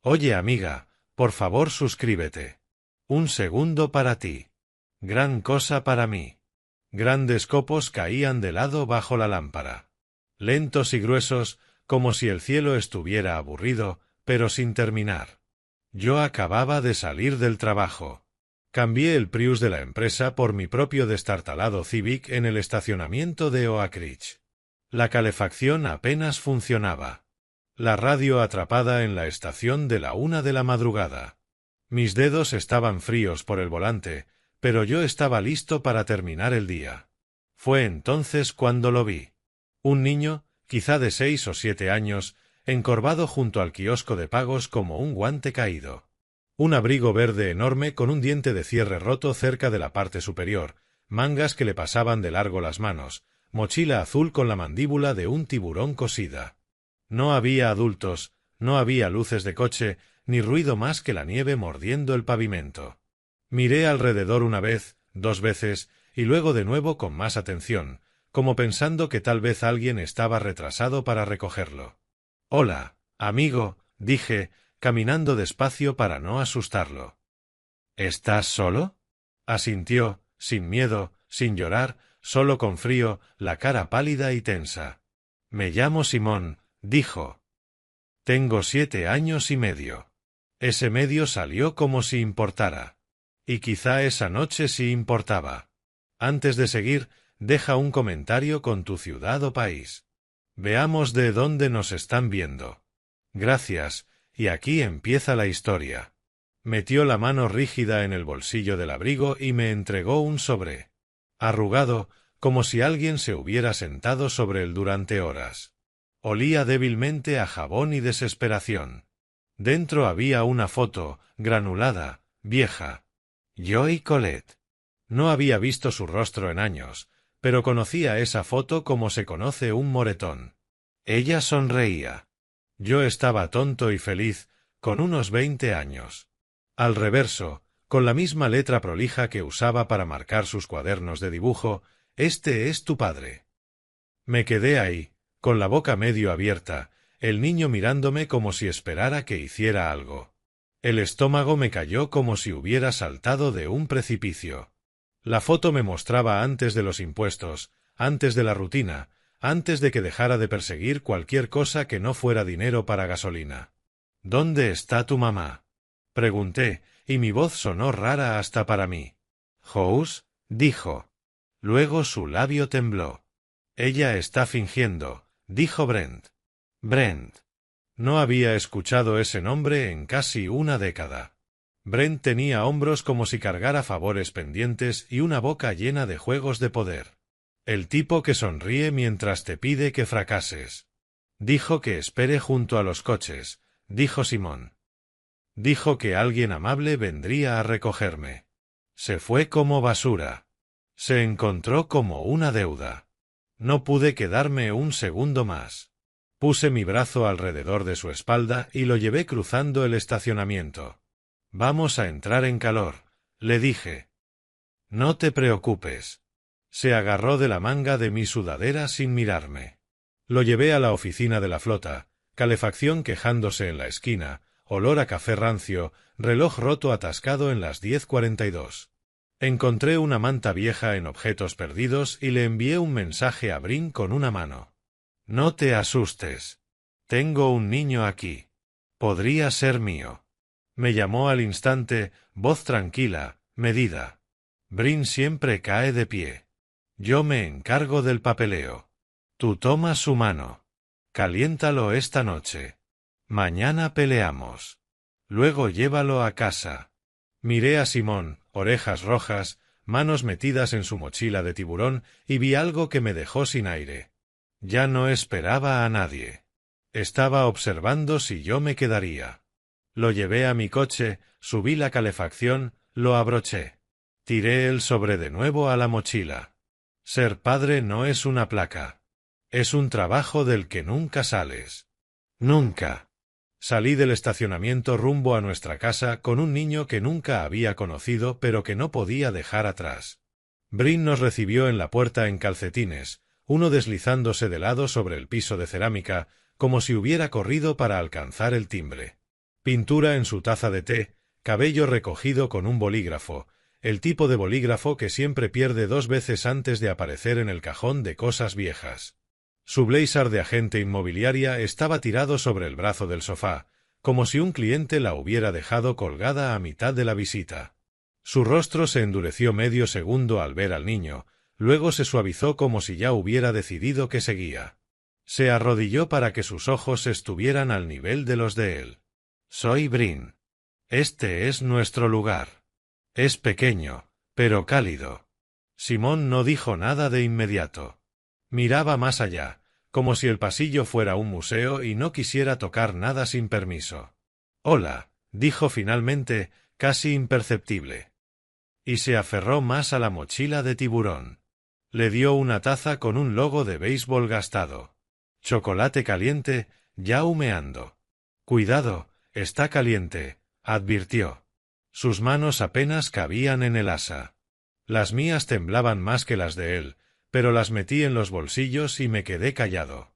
Oye, amiga, por favor suscríbete. Un segundo para ti. Gran cosa para mí. Grandes copos caían de lado bajo la lámpara. Lentos y gruesos, como si el cielo estuviera aburrido, pero sin terminar. Yo acababa de salir del trabajo. Cambié el Prius de la empresa por mi propio destartalado Civic en el estacionamiento de Oak Ridge. La calefacción apenas funcionaba. La radio atrapada en la estación de la 1 de la madrugada. Mis dedos estaban fríos por el volante, pero yo estaba listo para terminar el día. Fue entonces cuando lo vi. Un niño, quizá de 6 o 7 años, encorvado junto al kiosco de pagos como un guante caído. Un abrigo verde enorme con un diente de cierre roto cerca de la parte superior, mangas que le pasaban de largo las manos, mochila azul con la mandíbula de un tiburón cosida. No había adultos, no había luces de coche, ni ruido más que la nieve mordiendo el pavimento. Miré alrededor una vez, 2 veces, y luego de nuevo con más atención, como pensando que tal vez alguien estaba retrasado para recogerlo. «Hola, amigo», dije, caminando despacio para no asustarlo. «¿Estás solo?», asintió, sin miedo, sin llorar, solo con frío, la cara pálida y tensa. «Me llamo Simón», dijo. «Tengo 7 años y medio». Ese medio salió como si importara. Y quizá esa noche sí importaba. Antes de seguir, deja un comentario con tu ciudad o país. Veamos de dónde nos están viendo. Gracias, y aquí empieza la historia. Metió la mano rígida en el bolsillo del abrigo y me entregó un sobre. Arrugado, como si alguien se hubiera sentado sobre él durante horas. Olía débilmente a jabón y desesperación. Dentro había una foto, granulada, vieja. Yo y Colette. No había visto su rostro en años, pero conocía esa foto como se conoce un moretón. Ella sonreía. Yo estaba tonto y feliz, con unos 20 años. Al reverso, con la misma letra prolija que usaba para marcar sus cuadernos de dibujo, «Este es tu padre». Me quedé ahí, con la boca medio abierta, el niño mirándome como si esperara que hiciera algo. El estómago me cayó como si hubiera saltado de un precipicio. La foto me mostraba antes de los impuestos, antes de la rutina, antes de que dejara de perseguir cualquier cosa que no fuera dinero para gasolina. «¿Dónde está tu mamá?», pregunté, y mi voz sonó rara hasta para mí. «House», dijo. Luego su labio tembló. «Ella está fingiendo», dijo Brent. Brent. No había escuchado ese nombre en casi una década. Brent tenía hombros como si cargara favores pendientes y una boca llena de juegos de poder. «El tipo que sonríe mientras te pide que fracases». «Dijo que espere junto a los coches», dijo Simón. «Dijo que alguien amable vendría a recogerme. Se fue como basura. Se encontró como una deuda. No pude quedarme un segundo más». Puse mi brazo alrededor de su espalda y lo llevé cruzando el estacionamiento. «Vamos a entrar en calor», le dije. «No te preocupes». Se agarró de la manga de mi sudadera sin mirarme. Lo llevé a la oficina de la flota, calefacción quejándose en la esquina, olor a café rancio, reloj roto atascado en las 10:42. Encontré una manta vieja en objetos perdidos y le envié un mensaje a Brin con una mano. «No te asustes. Tengo un niño aquí. Podría ser mío». Me llamó al instante, voz tranquila, medida. «Brin siempre cae de pie. Yo me encargo del papeleo. Tú toma su mano. Caliéntalo esta noche. Mañana peleamos. Luego llévalo a casa». Miré a Simón, orejas rojas, manos metidas en su mochila de tiburón, y vi algo que me dejó sin aire. Ya no esperaba a nadie. Estaba observando si yo me quedaría. Lo llevé a mi coche, subí la calefacción, lo abroché. Tiré el sobre de nuevo a la mochila. Ser padre no es una placa. Es un trabajo del que nunca sales. Nunca. Salí del estacionamiento rumbo a nuestra casa con un niño que nunca había conocido pero que no podía dejar atrás. Brin nos recibió en la puerta en calcetines, uno deslizándose de lado sobre el piso de cerámica, como si hubiera corrido para alcanzar el timbre. Pintura en su taza de té, cabello recogido con un bolígrafo, el tipo de bolígrafo que siempre pierde 2 veces antes de aparecer en el cajón de cosas viejas. Su blazer de agente inmobiliaria estaba tirado sobre el brazo del sofá, como si un cliente la hubiera dejado colgada a mitad de la visita. Su rostro se endureció medio segundo al ver al niño, luego se suavizó como si ya hubiera decidido que seguía. Se arrodilló para que sus ojos estuvieran al nivel de los de él. Soy Brin. Este es nuestro lugar. Es pequeño, pero cálido. Simón no dijo nada de inmediato. Miraba más allá, como si el pasillo fuera un museo y no quisiera tocar nada sin permiso. Hola, dijo finalmente, casi imperceptible. Y se aferró más a la mochila de tiburón. Le dio una taza con un logo de béisbol gastado. Chocolate caliente, ya humeando. Cuidado, está caliente, advirtió. Sus manos apenas cabían en el asa. Las mías temblaban más que las de él, pero las metí en los bolsillos y me quedé callado.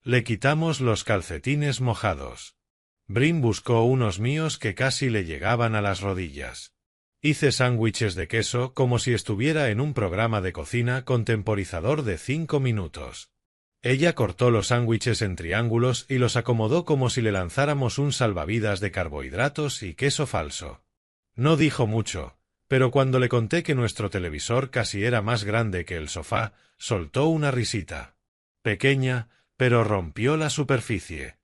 Le quitamos los calcetines mojados. Brin buscó unos míos que casi le llegaban a las rodillas. Hice sándwiches de queso como si estuviera en un programa de cocina con temporizador de 5 minutos. Ella cortó los sándwiches en triángulos y los acomodó como si le lanzáramos un salvavidas de carbohidratos y queso falso. No dijo mucho, pero cuando le conté que nuestro televisor casi era más grande que el sofá, soltó una risita. Pequeña, pero rompió la superficie.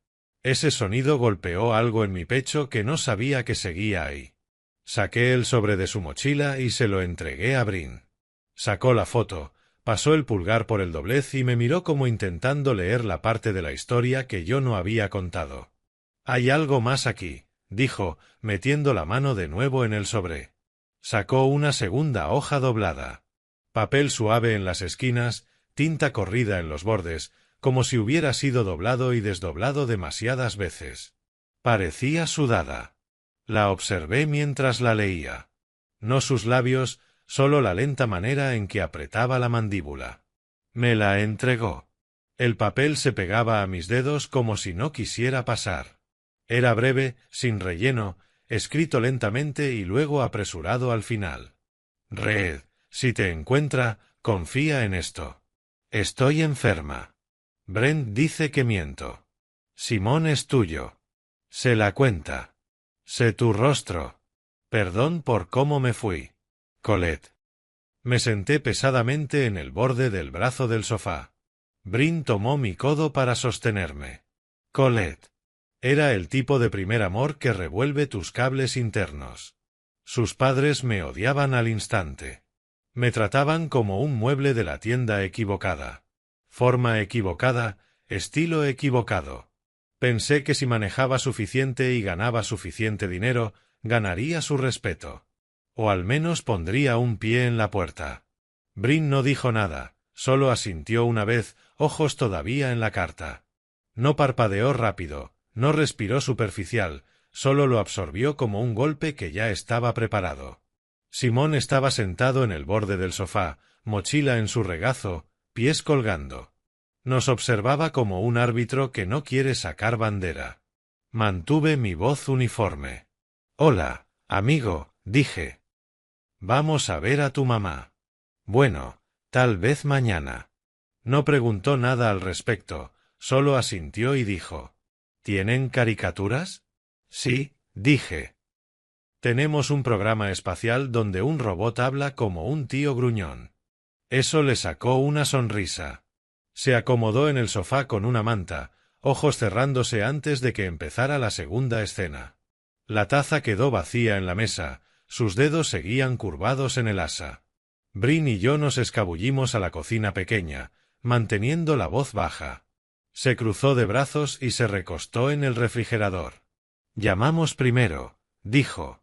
Ese sonido golpeó algo en mi pecho que no sabía que seguía ahí. Saqué el sobre de su mochila y se lo entregué a Brin. Sacó la foto, pasó el pulgar por el doblez y me miró como intentando leer la parte de la historia que yo no había contado. Hay algo más aquí, dijo, metiendo la mano de nuevo en el sobre. Sacó una segunda hoja doblada. Papel suave en las esquinas, tinta corrida en los bordes, como si hubiera sido doblado y desdoblado demasiadas veces. Parecía sudada. La observé mientras la leía. No sus labios, solo la lenta manera en que apretaba la mandíbula. Me la entregó. El papel se pegaba a mis dedos como si no quisiera pasar. Era breve, sin relleno, escrito lentamente y luego apresurado al final. Red, si te encuentra, confía en esto. Estoy enferma. Brent dice que miento. Simón es tuyo. Se la cuenta. Sé tu rostro. Perdón por cómo me fui. Colette. Me senté pesadamente en el borde del brazo del sofá. Brin tomó mi codo para sostenerme. Colette. Era el tipo de primer amor que revuelve tus cables internos. Sus padres me odiaban al instante. Me trataban como un mueble de la tienda equivocada. Forma equivocada, estilo equivocado. Pensé que si manejaba suficiente y ganaba suficiente dinero, ganaría su respeto. O al menos pondría un pie en la puerta. Brin no dijo nada, solo asintió una vez, ojos todavía en la carta. No parpadeó rápido, no respiró superficial, solo lo absorbió como un golpe que ya estaba preparado. Simón estaba sentado en el borde del sofá, mochila en su regazo, pies colgando. Nos observaba como un árbitro que no quiere sacar bandera. Mantuve mi voz uniforme. Hola, amigo, dije. Vamos a ver a tu mamá. Bueno, tal vez mañana. No preguntó nada al respecto, solo asintió y dijo. ¿Tienen caricaturas? Sí, dije. Tenemos un programa espacial donde un robot habla como un tío gruñón. Eso le sacó una sonrisa. Se acomodó en el sofá con una manta, ojos cerrándose antes de que empezara la segunda escena. La taza quedó vacía en la mesa, sus dedos seguían curvados en el asa. Brin y yo nos escabullimos a la cocina pequeña, manteniendo la voz baja. Se cruzó de brazos y se recostó en el refrigerador. Llamamos primero, dijo.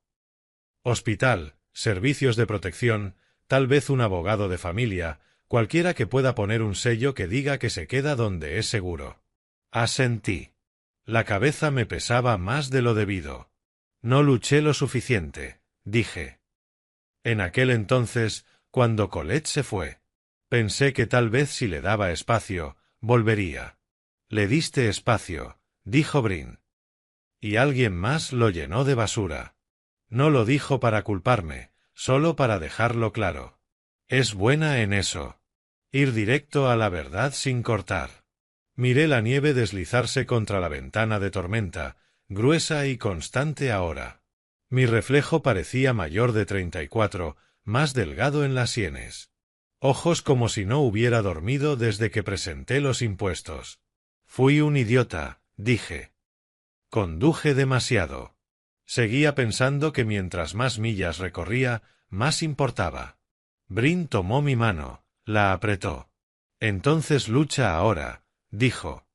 Hospital, servicios de protección, tal vez un abogado de familia, cualquiera que pueda poner un sello que diga que se queda donde es seguro. Asentí. La cabeza me pesaba más de lo debido. No luché lo suficiente, dije. En aquel entonces, cuando Colette se fue, pensé que tal vez si le daba espacio, volvería. Le diste espacio, dijo Brin. y alguien más lo llenó de basura. No lo dijo para culparme, solo para dejarlo claro. Es buena en eso. Ir directo a la verdad sin cortar. Miré la nieve deslizarse contra la ventana de tormenta, gruesa y constante ahora. Mi reflejo parecía mayor de 34, más delgado en las sienes. Ojos como si no hubiera dormido desde que presenté los impuestos. Fui un idiota, dije. Conduje demasiado. Seguía pensando que mientras más millas recorría, más importaba. Brin tomó mi mano, la apretó. Entonces lucha ahora, dijo.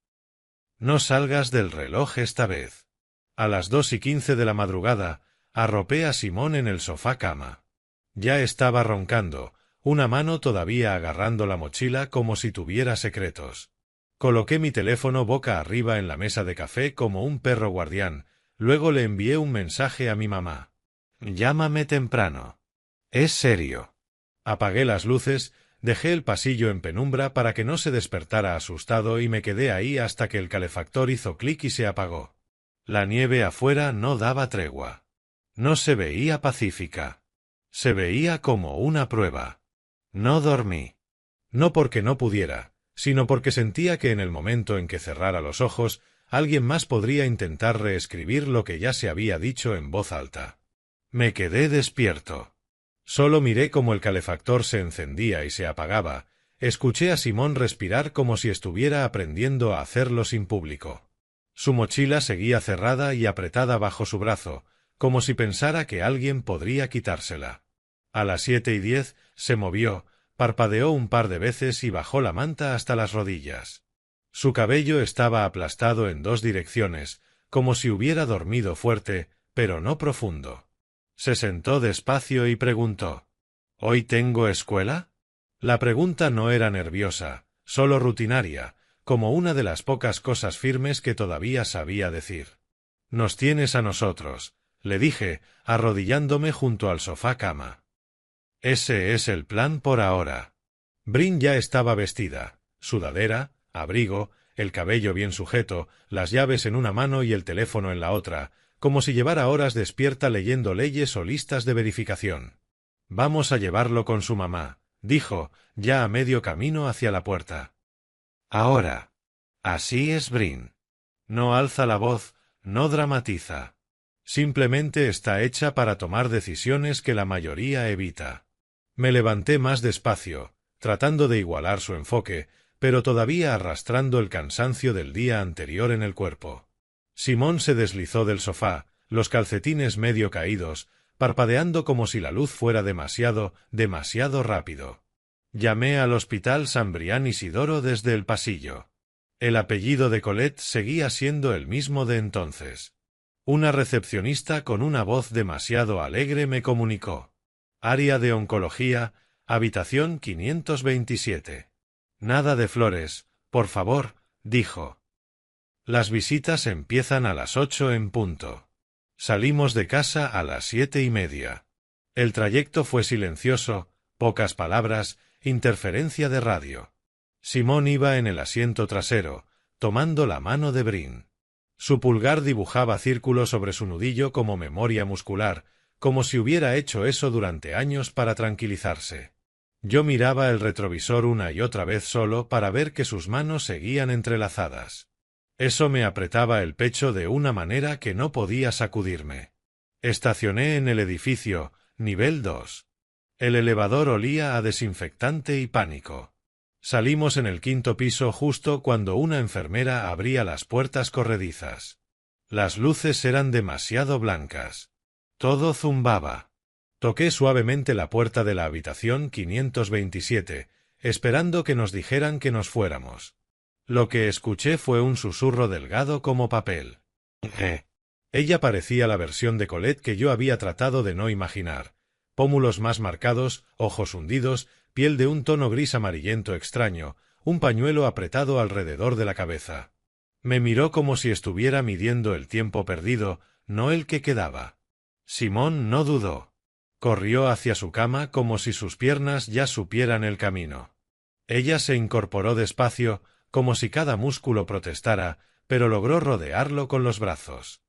No salgas del reloj esta vez. A las 2:15 de la madrugada, arropé a Simón en el sofá cama. Ya estaba roncando, una mano todavía agarrando la mochila como si tuviera secretos. Coloqué mi teléfono boca arriba en la mesa de café como un perro guardián, luego le envié un mensaje a mi mamá. Llámame temprano. Es serio. Apagué las luces, dejé el pasillo en penumbra para que no se despertara asustado y me quedé ahí hasta que el calefactor hizo clic y se apagó. La nieve afuera no daba tregua. No se veía pacífica. Se veía como una prueba. No dormí. No porque no pudiera, sino porque sentía que en el momento en que cerrara los ojos, alguien más podría intentar reescribir lo que ya se había dicho en voz alta. Me quedé despierto. Solo miré cómo el calefactor se encendía y se apagaba. Escuché a Simón respirar como si estuviera aprendiendo a hacerlo sin público. Su mochila seguía cerrada y apretada bajo su brazo, como si pensara que alguien podría quitársela. A las 7:10 se movió, parpadeó un par de veces y bajó la manta hasta las rodillas. Su cabello estaba aplastado en dos direcciones, como si hubiera dormido fuerte, pero no profundo. Se sentó despacio y preguntó: ¿Hoy tengo escuela? La pregunta no era nerviosa, solo rutinaria, como una de las pocas cosas firmes que todavía sabía decir. Nos tienes a nosotros, le dije, arrodillándome junto al sofá cama. Ese es el plan por ahora. Brin ya estaba vestida, sudadera, abrigo, el cabello bien sujeto, las llaves en una mano y el teléfono en la otra, como si llevara horas despierta leyendo leyes o listas de verificación. Vamos a llevarlo con su mamá, dijo, ya a medio camino hacia la puerta. Ahora. Así es Brin. No alza la voz, no dramatiza. Simplemente está hecha para tomar decisiones que la mayoría evita. Me levanté más despacio, tratando de igualar su enfoque, pero todavía arrastrando el cansancio del día anterior en el cuerpo. Simón se deslizó del sofá, los calcetines medio caídos, parpadeando como si la luz fuera demasiado rápido. Llamé al hospital San Brián Isidoro desde el pasillo. El apellido de Colette seguía siendo el mismo de entonces. Una recepcionista con una voz demasiado alegre me comunicó: área de oncología, habitación 527. Nada de flores, por favor, dijo. Las visitas empiezan a las 8 en punto. Salimos de casa a las 7:30. El trayecto fue silencioso, pocas palabras, interferencia de radio. Simón iba en el asiento trasero, tomando la mano de Brin. Su pulgar dibujaba círculos sobre su nudillo como memoria muscular, como si hubiera hecho eso durante años para tranquilizarse. Yo miraba el retrovisor una y otra vez solo para ver que sus manos seguían entrelazadas. Eso me apretaba el pecho de una manera que no podía sacudirme. Estacioné en el edificio, nivel 2. El elevador olía a desinfectante y pánico. Salimos en el 5.º piso justo cuando una enfermera abría las puertas corredizas. Las luces eran demasiado blancas. Todo zumbaba. Toqué suavemente la puerta de la habitación 527, esperando que nos dijeran que nos fuéramos. Lo que escuché fue un susurro delgado como papel. Ella parecía la versión de Colette que yo había tratado de no imaginar. Pómulos más marcados, ojos hundidos, piel de un tono gris amarillento extraño, un pañuelo apretado alrededor de la cabeza. Me miró como si estuviera midiendo el tiempo perdido, no el que quedaba. Simón no dudó. Corrió hacia su cama como si sus piernas ya supieran el camino. Ella se incorporó despacio, como si cada músculo protestara, pero logró rodearlo con los brazos.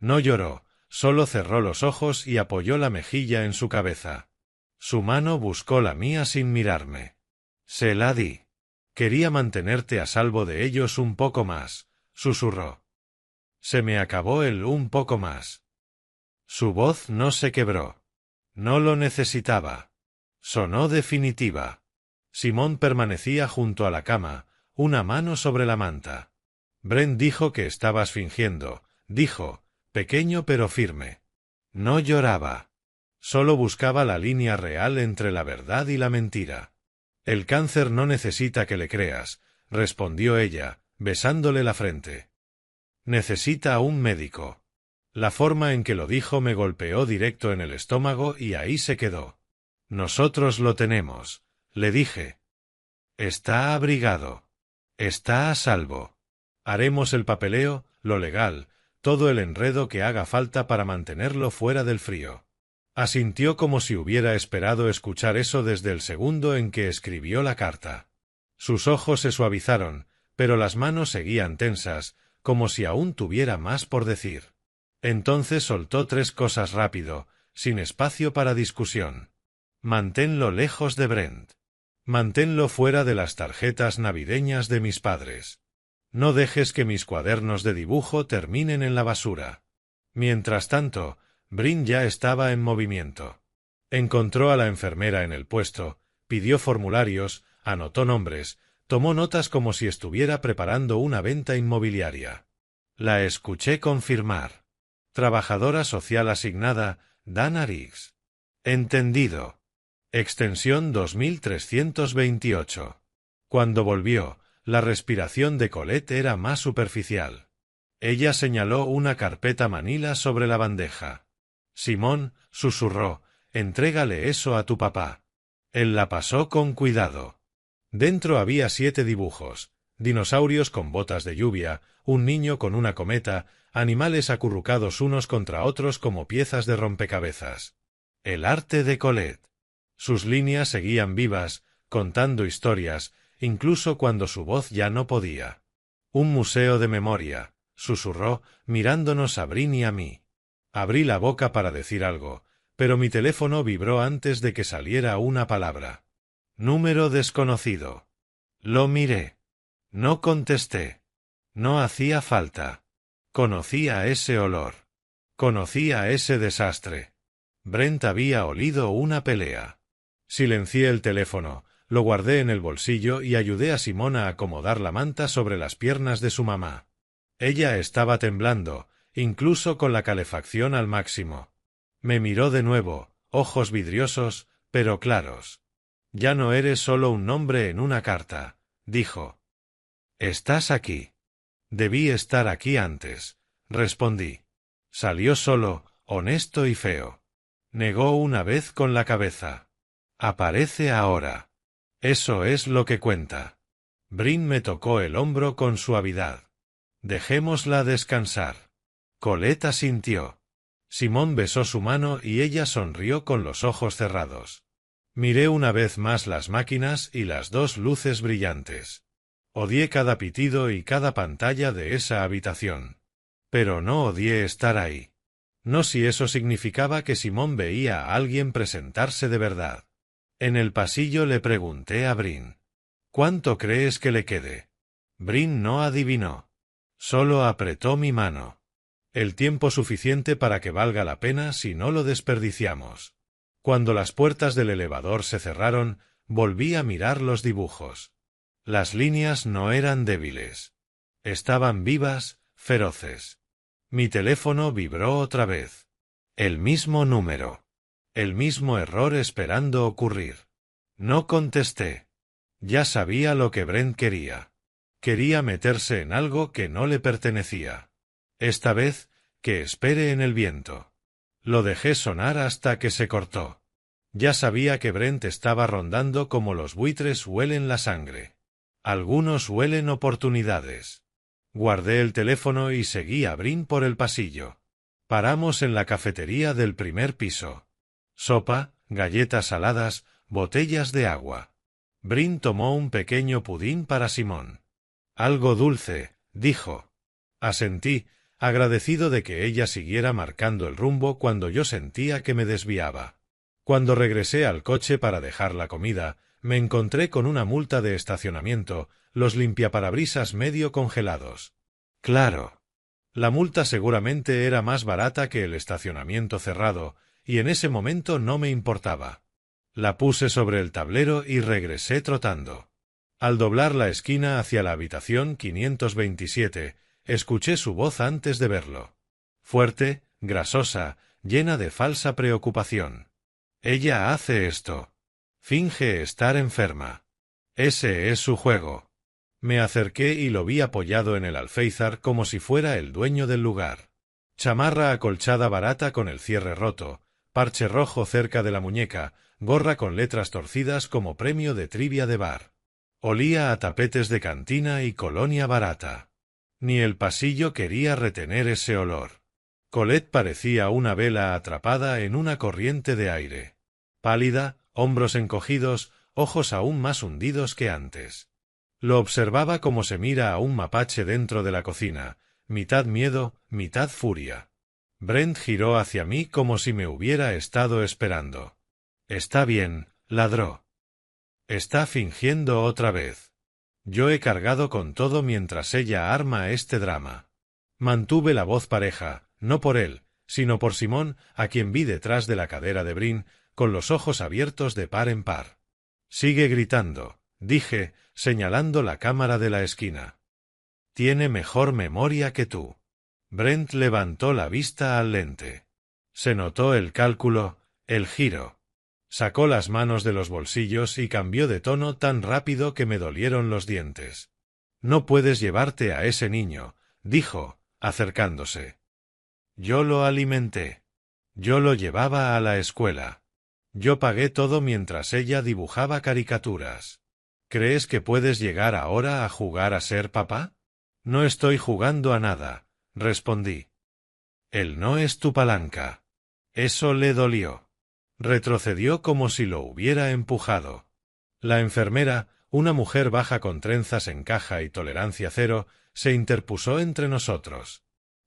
No lloró, solo cerró los ojos y apoyó la mejilla en su cabeza. Su mano buscó la mía sin mirarme. Se la di. Quería mantenerte a salvo de ellos un poco más, susurró. Se me acabó el un poco más. Su voz no se quebró. No lo necesitaba. Sonó definitiva. Simón permanecía junto a la cama, una mano sobre la manta. Brent dijo que estabas fingiendo, dijo, pequeño pero firme. No lloraba. Solo buscaba la línea real entre la verdad y la mentira. El cáncer no necesita que le creas, respondió ella, besándole la frente. Necesita a un médico. La forma en que lo dijo me golpeó directo en el estómago y ahí se quedó. Nosotros lo tenemos, le dije. Está abrigado. Está a salvo. Haremos el papeleo, lo legal, todo el enredo que haga falta para mantenerlo fuera del frío. Asintió como si hubiera esperado escuchar eso desde el segundo en que escribió la carta. Sus ojos se suavizaron, pero las manos seguían tensas, como si aún tuviera más por decir. Entonces soltó 3 cosas rápido, sin espacio para discusión. Manténlo lejos de Brent. Manténlo fuera de las tarjetas navideñas de mis padres. No dejes que mis cuadernos de dibujo terminen en la basura. Mientras tanto, Bryn ya estaba en movimiento. Encontró a la enfermera en el puesto, pidió formularios, anotó nombres, tomó notas como si estuviera preparando una venta inmobiliaria. La escuché confirmar. Trabajadora social asignada, Dana Riggs. Entendido. Extensión 2328. Cuando volvió, la respiración de Colette era más superficial. Ella señaló una carpeta manila sobre la bandeja. Simón, susurró, entrégale eso a tu papá. Él la pasó con cuidado. Dentro había 7 dibujos, dinosaurios con botas de lluvia, un niño con una cometa, animales acurrucados unos contra otros como piezas de rompecabezas. El arte de Colette. Sus líneas seguían vivas, contando historias, incluso cuando su voz ya no podía. Un museo de memoria, susurró, mirándonos a Bryn y a mí. Abrí la boca para decir algo, pero mi teléfono vibró antes de que saliera una palabra. Número desconocido. Lo miré. No contesté. No hacía falta. Conocía ese olor. Conocía ese desastre. Brent había olido una pelea. Silencié el teléfono, lo guardé en el bolsillo y ayudé a Simón a acomodar la manta sobre las piernas de su mamá. Ella estaba temblando, incluso con la calefacción al máximo. Me miró de nuevo, ojos vidriosos, pero claros. Ya no eres solo un nombre en una carta, dijo. Estás aquí. Debí estar aquí antes, respondí. Salió solo, honesto y feo. Negó una vez con la cabeza. Aparece ahora. Eso es lo que cuenta. Bryn me tocó el hombro con suavidad. Dejémosla descansar. Colette asintió. Simón besó su mano y ella sonrió con los ojos cerrados. Miré una vez más las máquinas y las 2 luces brillantes. Odié cada pitido y cada pantalla de esa habitación. Pero no odié estar ahí. No si eso significaba que Simón veía a alguien presentarse de verdad. En el pasillo le pregunté a Bryn. ¿Cuánto crees que le quede? Bryn no adivinó. Solo apretó mi mano. El tiempo suficiente para que valga la pena si no lo desperdiciamos. Cuando las puertas del elevador se cerraron, volví a mirar los dibujos. Las líneas no eran débiles. Estaban vivas, feroces. Mi teléfono vibró otra vez. El mismo número. El mismo error esperando ocurrir. No contesté. Ya sabía lo que Brent quería. Quería meterse en algo que no le pertenecía. Esta vez, que espere en el viento. Lo dejé sonar hasta que se cortó. Ya sabía que Brent estaba rondando como los buitres huelen la sangre. Algunos huelen oportunidades. Guardé el teléfono y seguí a Bryn por el pasillo. Paramos en la cafetería del primer piso. Sopa, galletas saladas, botellas de agua. Bryn tomó un pequeño pudín para Simón. Algo dulce, dijo. Asentí, agradecido de que ella siguiera marcando el rumbo cuando yo sentía que me desviaba. Cuando regresé al coche para dejar la comida, me encontré con una multa de estacionamiento, los limpiaparabrisas medio congelados. Claro. La multa seguramente era más barata que el estacionamiento cerrado, y en ese momento no me importaba. La puse sobre el tablero y regresé trotando. Al doblar la esquina hacia la habitación 527, escuché su voz antes de verlo. Fuerte, grasosa, llena de falsa preocupación. Ella hace esto. Finge estar enferma. Ese es su juego. Me acerqué y lo vi apoyado en el alféizar como si fuera el dueño del lugar. Chamarra acolchada barata con el cierre roto, parche rojo cerca de la muñeca, gorra con letras torcidas como premio de trivia de bar. Olía a tapetes de cantina y colonia barata. Ni el pasillo quería retener ese olor. Colette parecía una vela atrapada en una corriente de aire. Pálida, hombros encogidos, ojos aún más hundidos que antes. Lo observaba como se mira a un mapache dentro de la cocina, mitad miedo, mitad furia. Brent giró hacia mí como si me hubiera estado esperando. «Está bien», ladró. «Está fingiendo otra vez. Yo he cargado con todo mientras ella arma este drama». Mantuve la voz pareja, no por él, sino por Simón, a quien vi detrás de la cadera de Brin, con los ojos abiertos de par en par. «Sigue gritando», dije, señalando la cámara de la esquina. «Tiene mejor memoria que tú». Brent levantó la vista al lente. Se notó el cálculo, el giro. Sacó las manos de los bolsillos y cambió de tono tan rápido que me dolieron los dientes. «No puedes llevarte a ese niño», dijo, acercándose. «Yo lo alimenté. Yo lo llevaba a la escuela. Yo pagué todo mientras ella dibujaba caricaturas. ¿Crees que puedes llegar ahora a jugar a ser papá?» «No estoy jugando a nada», respondí. «Él no es tu palanca». Eso le dolió. Retrocedió como si lo hubiera empujado. La enfermera, una mujer baja con trenzas en caja y tolerancia cero, se interpuso entre nosotros.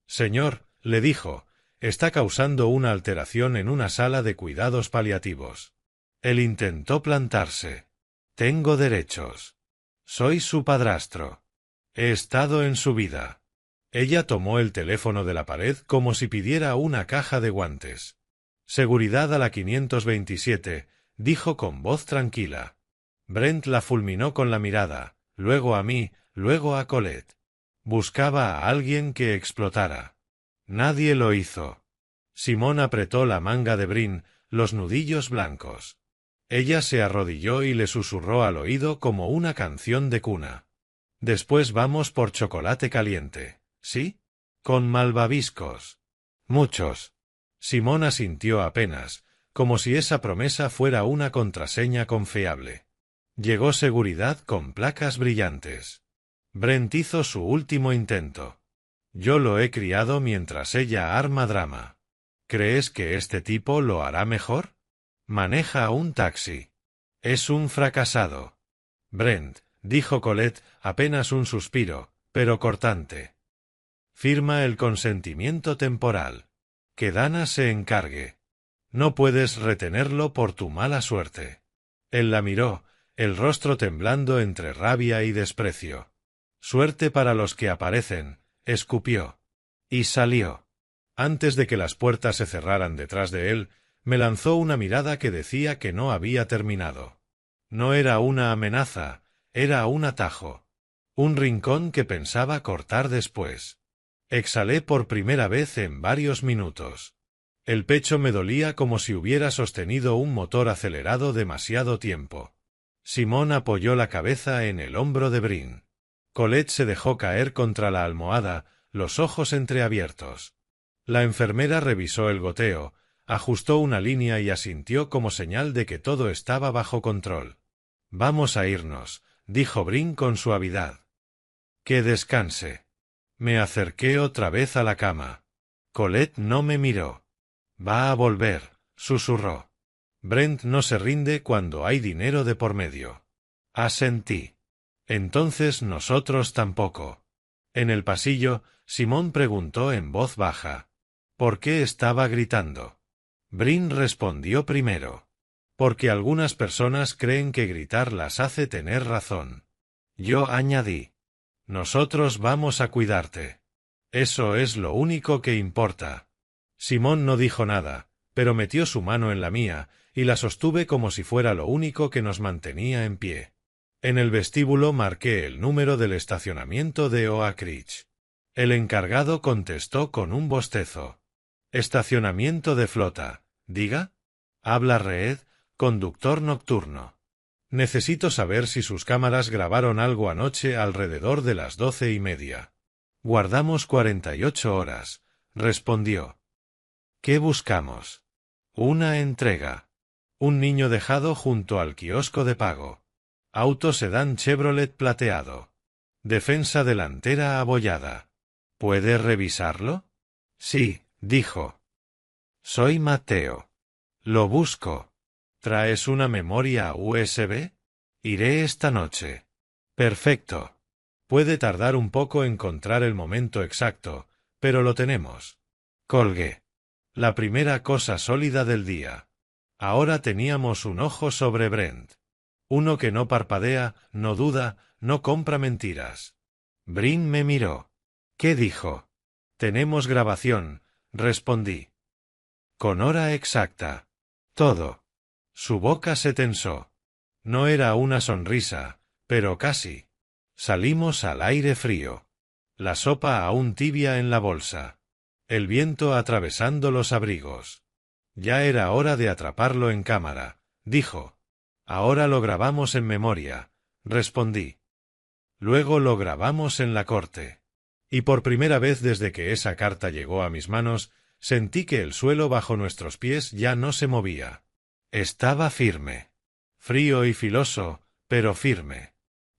«Señor», le dijo, «está causando una alteración en una sala de cuidados paliativos». Él intentó plantarse. «Tengo derechos. Soy su padrastro. He estado en su vida». Ella tomó el teléfono de la pared como si pidiera una caja de guantes. «Seguridad a la 527», dijo con voz tranquila. Brent la fulminó con la mirada, luego a mí, luego a Colette. Buscaba a alguien que explotara. Nadie lo hizo. Simón apretó la manga de Brin, los nudillos blancos. Ella se arrodilló y le susurró al oído como una canción de cuna. «Después vamos por chocolate caliente, ¿sí? Con malvaviscos». «Muchos». Simón asintió apenas, como si esa promesa fuera una contraseña confiable. Llegó seguridad con placas brillantes. Brent hizo su último intento. «Yo lo he criado mientras ella arma drama. ¿Crees que este tipo lo hará mejor? Maneja un taxi. Es un fracasado». «Brent», dijo Colette, apenas un suspiro, pero cortante. «Firma el consentimiento temporal. Que Dana se encargue. No puedes retenerlo por tu mala suerte». Él la miró, el rostro temblando entre rabia y desprecio. «Suerte para los que aparecen», escupió. Y salió. Antes de que las puertas se cerraran detrás de él, me lanzó una mirada que decía que no había terminado. No era una amenaza, era un atajo. Un rincón que pensaba cortar después. Exhalé por primera vez en varios minutos. El pecho me dolía como si hubiera sostenido un motor acelerado demasiado tiempo. Simón apoyó la cabeza en el hombro de Brin. Colette se dejó caer contra la almohada, los ojos entreabiertos. La enfermera revisó el goteo, ajustó una línea y asintió como señal de que todo estaba bajo control. «Vamos a irnos», dijo Brin con suavidad. «Que descanse». Me acerqué otra vez a la cama. Colette no me miró. «Va a volver», susurró. «Brent no se rinde cuando hay dinero de por medio». Asentí. «Entonces nosotros tampoco». En el pasillo, Simón preguntó en voz baja. ¿Por qué estaba gritando? Brin respondió primero. Porque algunas personas creen que gritar las hace tener razón. Yo añadí. Nosotros vamos a cuidarte. Eso es lo único que importa. Simón no dijo nada, pero metió su mano en la mía, y la sostuve como si fuera lo único que nos mantenía en pie. En el vestíbulo marqué el número del estacionamiento de Oak Ridge. El encargado contestó con un bostezo. Estacionamiento de flota, diga. Habla Reed, conductor nocturno. Necesito saber si sus cámaras grabaron algo anoche alrededor de las 12:30. Guardamos 48 horas, respondió. ¿Qué buscamos? Una entrega. Un niño dejado junto al kiosco de pago. Auto sedán Chevrolet plateado. Defensa delantera abollada. ¿Puede revisarlo? Sí, dijo. Soy Mateo. Lo busco. ¿Traes una memoria USB? Iré esta noche. Perfecto. Puede tardar un poco encontrar el momento exacto, pero lo tenemos. Colgué. La primera cosa sólida del día. Ahora teníamos un ojo sobre Brent. Uno que no parpadea, no duda, no compra mentiras. Brin me miró. ¿Qué dijo? Tenemos grabación, respondí. Con hora exacta. Todo. Su boca se tensó. No era una sonrisa, pero casi. Salimos al aire frío. La sopa aún tibia en la bolsa. El viento atravesando los abrigos. Ya era hora de atraparlo en cámara, dijo. Ahora lo grabamos en memoria, respondí. Luego lo grabamos en la corte. Y por primera vez desde que esa carta llegó a mis manos, sentí que el suelo bajo nuestros pies ya no se movía. Estaba firme. Frío y filoso, pero firme.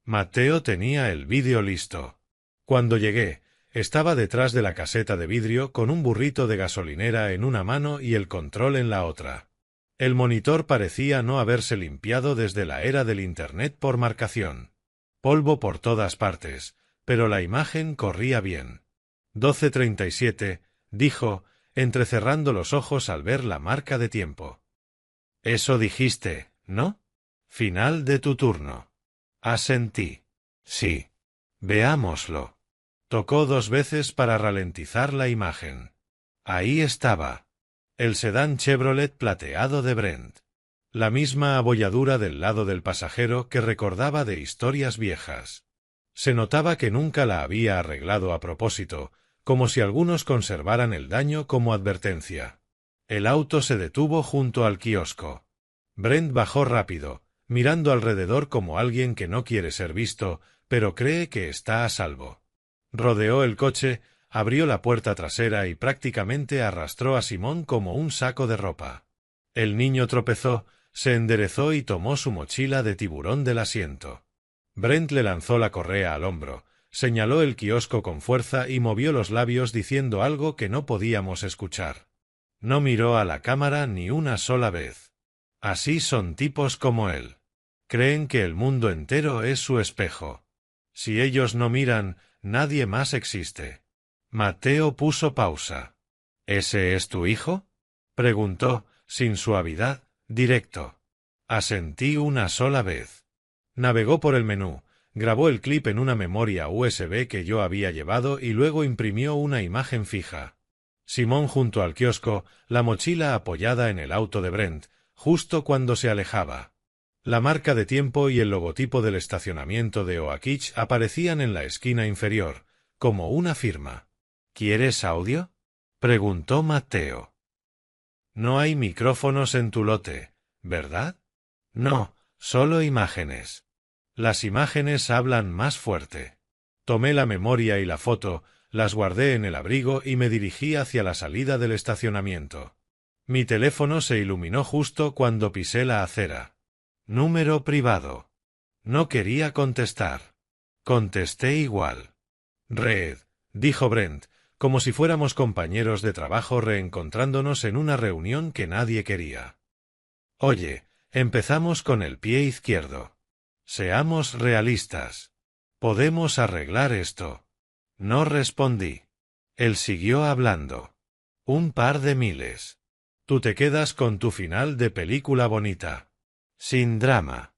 Mateo tenía el vídeo listo. Cuando llegué, estaba detrás de la caseta de vidrio con un burrito de gasolinera en una mano y el control en la otra. El monitor parecía no haberse limpiado desde la era del Internet por marcación. Polvo por todas partes, pero la imagen corría bien. 12:37, dijo, entrecerrando los ojos al ver la marca de tiempo. Eso dijiste, ¿no? Final de tu turno. Asentí. Sí. Veámoslo. Tocó 2 veces para ralentizar la imagen. Ahí estaba. El sedán Chevrolet plateado de Brent. La misma abolladura del lado del pasajero que recordaba de historias viejas. Se notaba que nunca la había arreglado a propósito, como si algunos conservaran el daño como advertencia. El auto se detuvo junto al kiosco. Brent bajó rápido, mirando alrededor como alguien que no quiere ser visto, pero cree que está a salvo. Rodeó el coche, abrió la puerta trasera y prácticamente arrastró a Simón como un saco de ropa. El niño tropezó, se enderezó y tomó su mochila de tiburón del asiento. Brent le lanzó la correa al hombro, señaló el kiosco con fuerza y movió los labios diciendo algo que no podíamos escuchar. No miró a la cámara ni una sola vez. Así son tipos como él. Creen que el mundo entero es su espejo. Si ellos no miran, nadie más existe. Mateo puso pausa. ¿Ese es tu hijo? Preguntó, sin suavidad, directo. Asentí una sola vez. Navegó por el menú, grabó el clip en una memoria USB que yo había llevado y luego imprimió una imagen fija. Simón junto al kiosco, la mochila apoyada en el auto de Brent, justo cuando se alejaba. La marca de tiempo y el logotipo del estacionamiento de Oak Ridge aparecían en la esquina inferior, como una firma. ¿Quieres audio? Preguntó Mateo. No hay micrófonos en tu lote, ¿verdad? No, solo imágenes. Las imágenes hablan más fuerte. Tomé la memoria y la foto, las guardé en el abrigo y me dirigí hacia la salida del estacionamiento. Mi teléfono se iluminó justo cuando pisé la acera. Número privado. No quería contestar. Contesté igual. Reed, dijo Brent, como si fuéramos compañeros de trabajo reencontrándonos en una reunión que nadie quería. Oye, empezamos con el pie izquierdo. Seamos realistas. Podemos arreglar esto. No respondí. Él siguió hablando. Un par de miles. Tú te quedas con tu final de película bonita. Sin drama.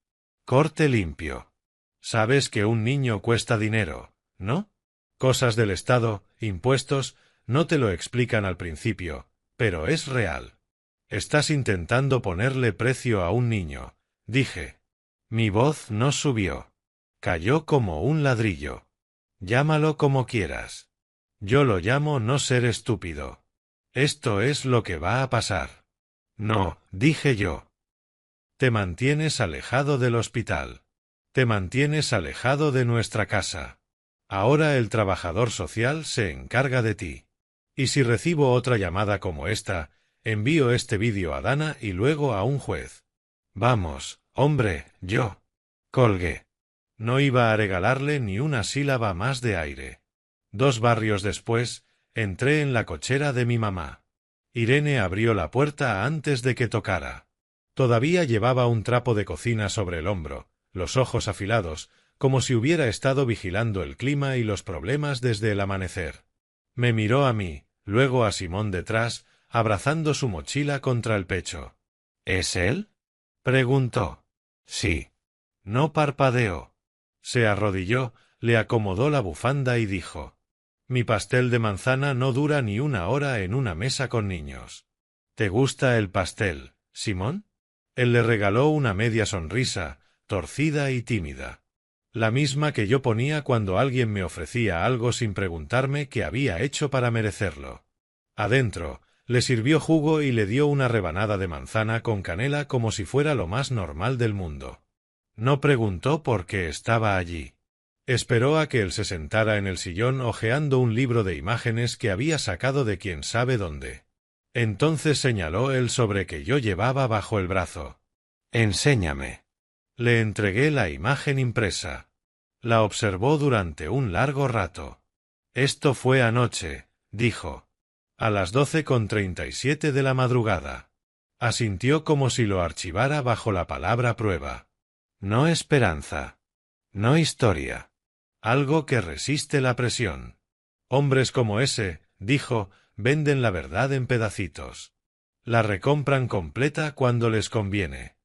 Corte limpio. Sabes que un niño cuesta dinero, ¿no? Cosas del Estado, impuestos, no te lo explican al principio, pero es real. Estás intentando ponerle precio a un niño, dije. Mi voz no subió. Cayó como un ladrillo. Llámalo como quieras. Yo lo llamo no ser estúpido. Esto es lo que va a pasar. No, dije yo. Te mantienes alejado del hospital. Te mantienes alejado de nuestra casa. Ahora el trabajador social se encarga de ti. Y si recibo otra llamada como esta, envío este vídeo a Dana y luego a un juez. Vamos, hombre, yo. Colgué. No iba a regalarle ni una sílaba más de aire. 2 barrios después, entré en la cochera de mi mamá. Irene abrió la puerta antes de que tocara. Todavía llevaba un trapo de cocina sobre el hombro, los ojos afilados, como si hubiera estado vigilando el clima y los problemas desde el amanecer. Me miró a mí, luego a Simón detrás, abrazando su mochila contra el pecho. ¿Es él? Preguntó. Sí. No parpadeó. Se arrodilló, le acomodó la bufanda y dijo: Mi pastel de manzana no dura ni una hora en una mesa con niños. ¿Te gusta el pastel, Simón? Él le regaló una media sonrisa, torcida y tímida. La misma que yo ponía cuando alguien me ofrecía algo sin preguntarme qué había hecho para merecerlo. Adentro, le sirvió jugo y le dio una rebanada de manzana con canela como si fuera lo más normal del mundo. No preguntó por qué estaba allí. Esperó a que él se sentara en el sillón hojeando un libro de imágenes que había sacado de quién sabe dónde. Entonces señaló el sobre que yo llevaba bajo el brazo. «Enséñame». Le entregué la imagen impresa. La observó durante un largo rato. «Esto fue anoche», dijo. «A las 12:37 de la madrugada». Asintió como si lo archivara bajo la palabra prueba. «No esperanza. No historia. Algo que resiste la presión. Hombres como ese», dijo, «venden la verdad en pedacitos. La recompran completa cuando les conviene».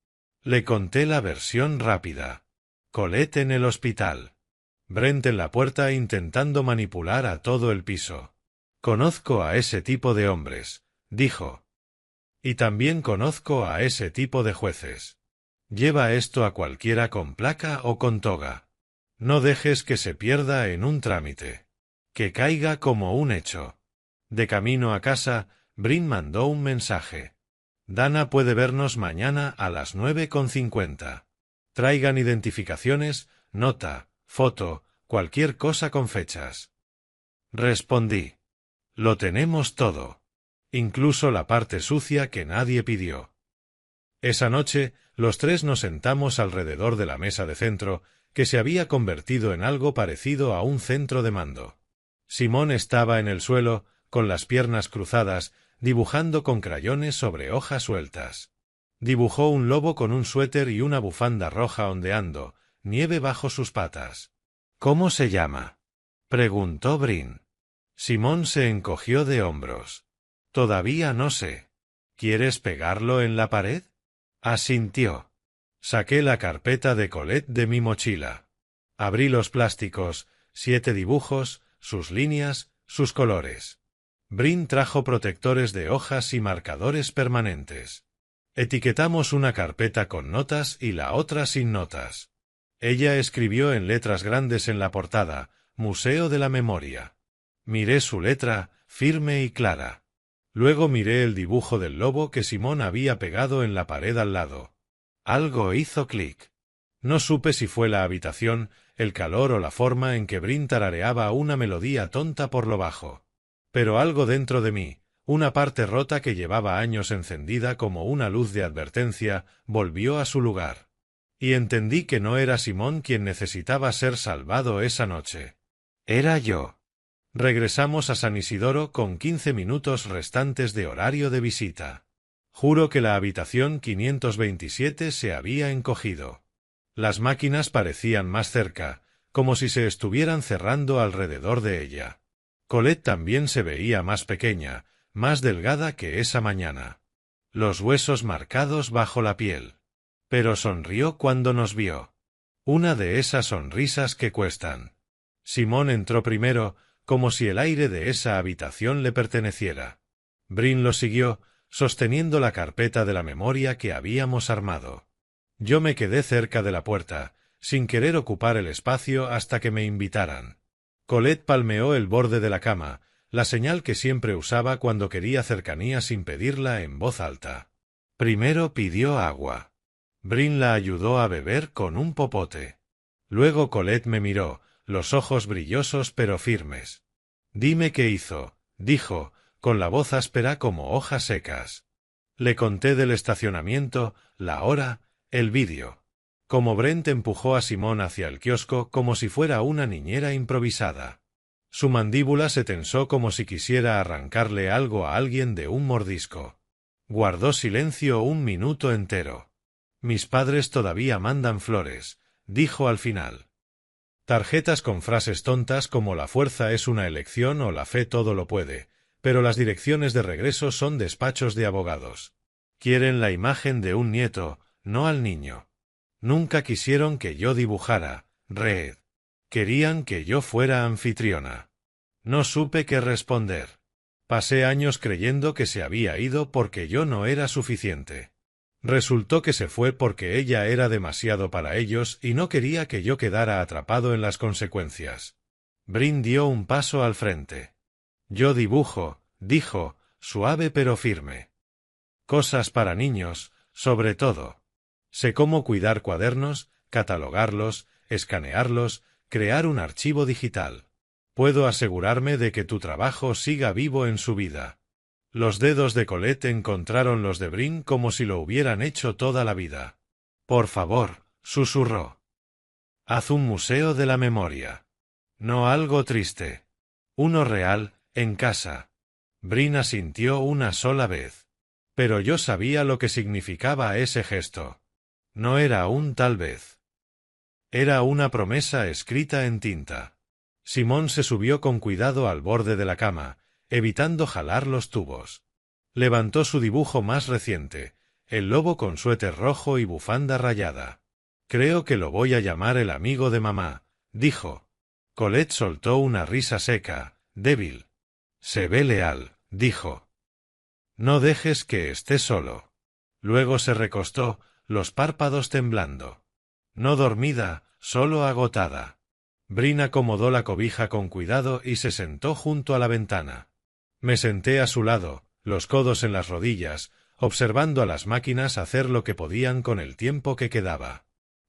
Le conté la versión rápida. Colette en el hospital. Brent en la puerta intentando manipular a todo el piso. «Conozco a ese tipo de hombres», dijo. «Y también conozco a ese tipo de jueces. Lleva esto a cualquiera con placa o con toga. No dejes que se pierda en un trámite. Que caiga como un hecho». De camino a casa, Brin mandó un mensaje. «Dana puede vernos mañana a las 9:50. Traigan identificaciones, nota, foto, cualquier cosa con fechas». Respondí. «Lo tenemos todo. Incluso la parte sucia que nadie pidió». Esa noche, los tres nos sentamos alrededor de la mesa de centro, que se había convertido en algo parecido a un centro de mando. Simón estaba en el suelo, con las piernas cruzadas, dibujando con crayones sobre hojas sueltas. Dibujó un lobo con un suéter y una bufanda roja ondeando, nieve bajo sus patas. «¿Cómo se llama?», preguntó Brin. Simón se encogió de hombros. «Todavía no sé». «¿Quieres pegarlo en la pared?». Asintió. Saqué la carpeta de Colette de mi mochila. Abrí los plásticos, 7 dibujos, sus líneas, sus colores. Brin trajo protectores de hojas y marcadores permanentes. Etiquetamos una carpeta con notas y la otra sin notas. Ella escribió en letras grandes en la portada, «Museo de la Memoria». Miré su letra, firme y clara. Luego miré el dibujo del lobo que Simón había pegado en la pared al lado. Algo hizo clic. No supe si fue la habitación, el calor o la forma en que Brin tarareaba una melodía tonta por lo bajo. Pero algo dentro de mí, una parte rota que llevaba años encendida como una luz de advertencia, volvió a su lugar. Y entendí que no era Simón quien necesitaba ser salvado esa noche. Era yo. Regresamos a San Isidoro con 15 minutos restantes de horario de visita. Juro que la habitación 527 se había encogido. Las máquinas parecían más cerca, como si se estuvieran cerrando alrededor de ella. Colette también se veía más pequeña, más delgada que esa mañana. Los huesos marcados bajo la piel. Pero sonrió cuando nos vio. Una de esas sonrisas que cuestan. Simón entró primero, como si el aire de esa habitación le perteneciera. Brin lo siguió, sosteniendo la carpeta de la memoria que habíamos armado. Yo me quedé cerca de la puerta, sin querer ocupar el espacio hasta que me invitaran. Colette palmeó el borde de la cama, la señal que siempre usaba cuando quería cercanía sin pedirla en voz alta. Primero pidió agua. Brin la ayudó a beber con un popote. Luego Colette me miró, los ojos brillosos pero firmes. «Dime qué hizo», dijo, con la voz áspera como hojas secas. Le conté del estacionamiento, la hora, el vídeo. Como Brent empujó a Simón hacia el kiosco como si fuera una niñera improvisada. Su mandíbula se tensó como si quisiera arrancarle algo a alguien de un mordisco. Guardó silencio un minuto entero. «Mis padres todavía mandan flores», dijo al final. Tarjetas con frases tontas como «la fuerza es una elección» o «la fe todo lo puede», pero las direcciones de regreso son despachos de abogados. Quieren la imagen de un nieto, no al niño. Nunca quisieron que yo dibujara, Red. Querían que yo fuera anfitriona. No supe qué responder. Pasé años creyendo que se había ido porque yo no era suficiente. Resultó que se fue porque ella era demasiado para ellos y no quería que yo quedara atrapado en las consecuencias. Brin dio un paso al frente. «Yo dibujo», dijo, suave pero firme. «Cosas para niños, sobre todo. Sé cómo cuidar cuadernos, catalogarlos, escanearlos, crear un archivo digital. Puedo asegurarme de que tu trabajo siga vivo en su vida». Los dedos de Colette encontraron los de Brin como si lo hubieran hecho toda la vida. «Por favor», susurró. «Haz un museo de la memoria. No algo triste. Uno real, en casa». Brin asintió una sola vez. Pero yo sabía lo que significaba ese gesto. No era un tal vez. Era una promesa escrita en tinta. Simón se subió con cuidado al borde de la cama, evitando jalar los tubos. Levantó su dibujo más reciente, el lobo con suéter rojo y bufanda rayada. «Creo que lo voy a llamar el amigo de mamá», dijo. Colette soltó una risa seca, débil. «Se ve leal», dijo. «No dejes que esté solo». Luego se recostó, los párpados temblando. No dormida, solo agotada. Brin acomodó la cobija con cuidado y se sentó junto a la ventana. Me senté a su lado, los codos en las rodillas, observando a las máquinas hacer lo que podían con el tiempo que quedaba.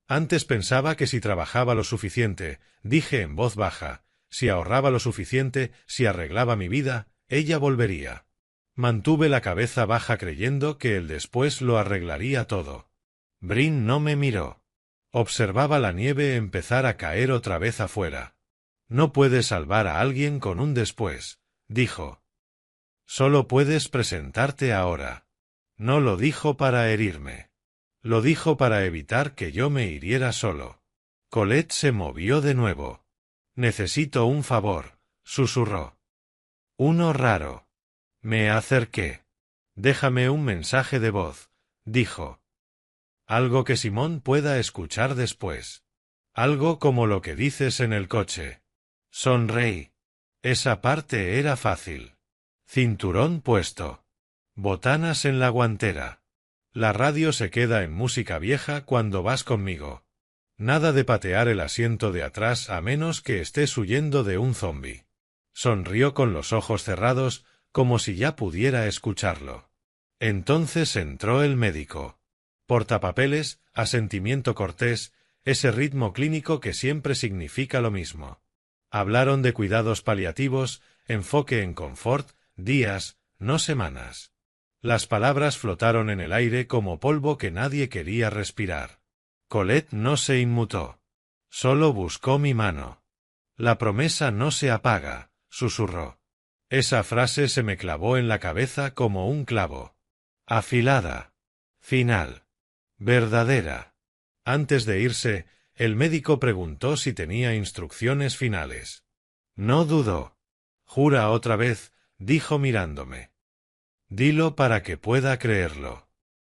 Antes pensaba que si trabajaba lo suficiente, dije en voz baja, si ahorraba lo suficiente, si arreglaba mi vida, ella volvería. Mantuve la cabeza baja creyendo que el después lo arreglaría todo. Brin no me miró. Observaba la nieve empezar a caer otra vez afuera. «No puedes salvar a alguien con un después», dijo. «Solo puedes presentarte ahora». No lo dijo para herirme. Lo dijo para evitar que yo me hiriera solo. Colette se movió de nuevo. «Necesito un favor», susurró. «Uno raro». Me acerqué. «Déjame un mensaje de voz», dijo. «Algo que Simón pueda escuchar después. Algo como lo que dices en el coche». Sonreí. Esa parte era fácil. Cinturón puesto. Botanas en la guantera. La radio se queda en música vieja cuando vas conmigo. Nada de patear el asiento de atrás a menos que estés huyendo de un zombi. Sonrió con los ojos cerrados, como si ya pudiera escucharlo. Entonces entró el médico. Portapapeles, asentimiento cortés, ese ritmo clínico que siempre significa lo mismo. Hablaron de cuidados paliativos, enfoque en confort, días, no semanas. Las palabras flotaron en el aire como polvo que nadie quería respirar. Colette no se inmutó. Solo buscó mi mano. «La promesa no se apaga», susurró. Esa frase se me clavó en la cabeza como un clavo. Afilada. Final. Verdadera. Antes de irse, el médico preguntó si tenía instrucciones finales. No dudó. Jura otra vez, dijo mirándome. Dilo para que pueda creerlo.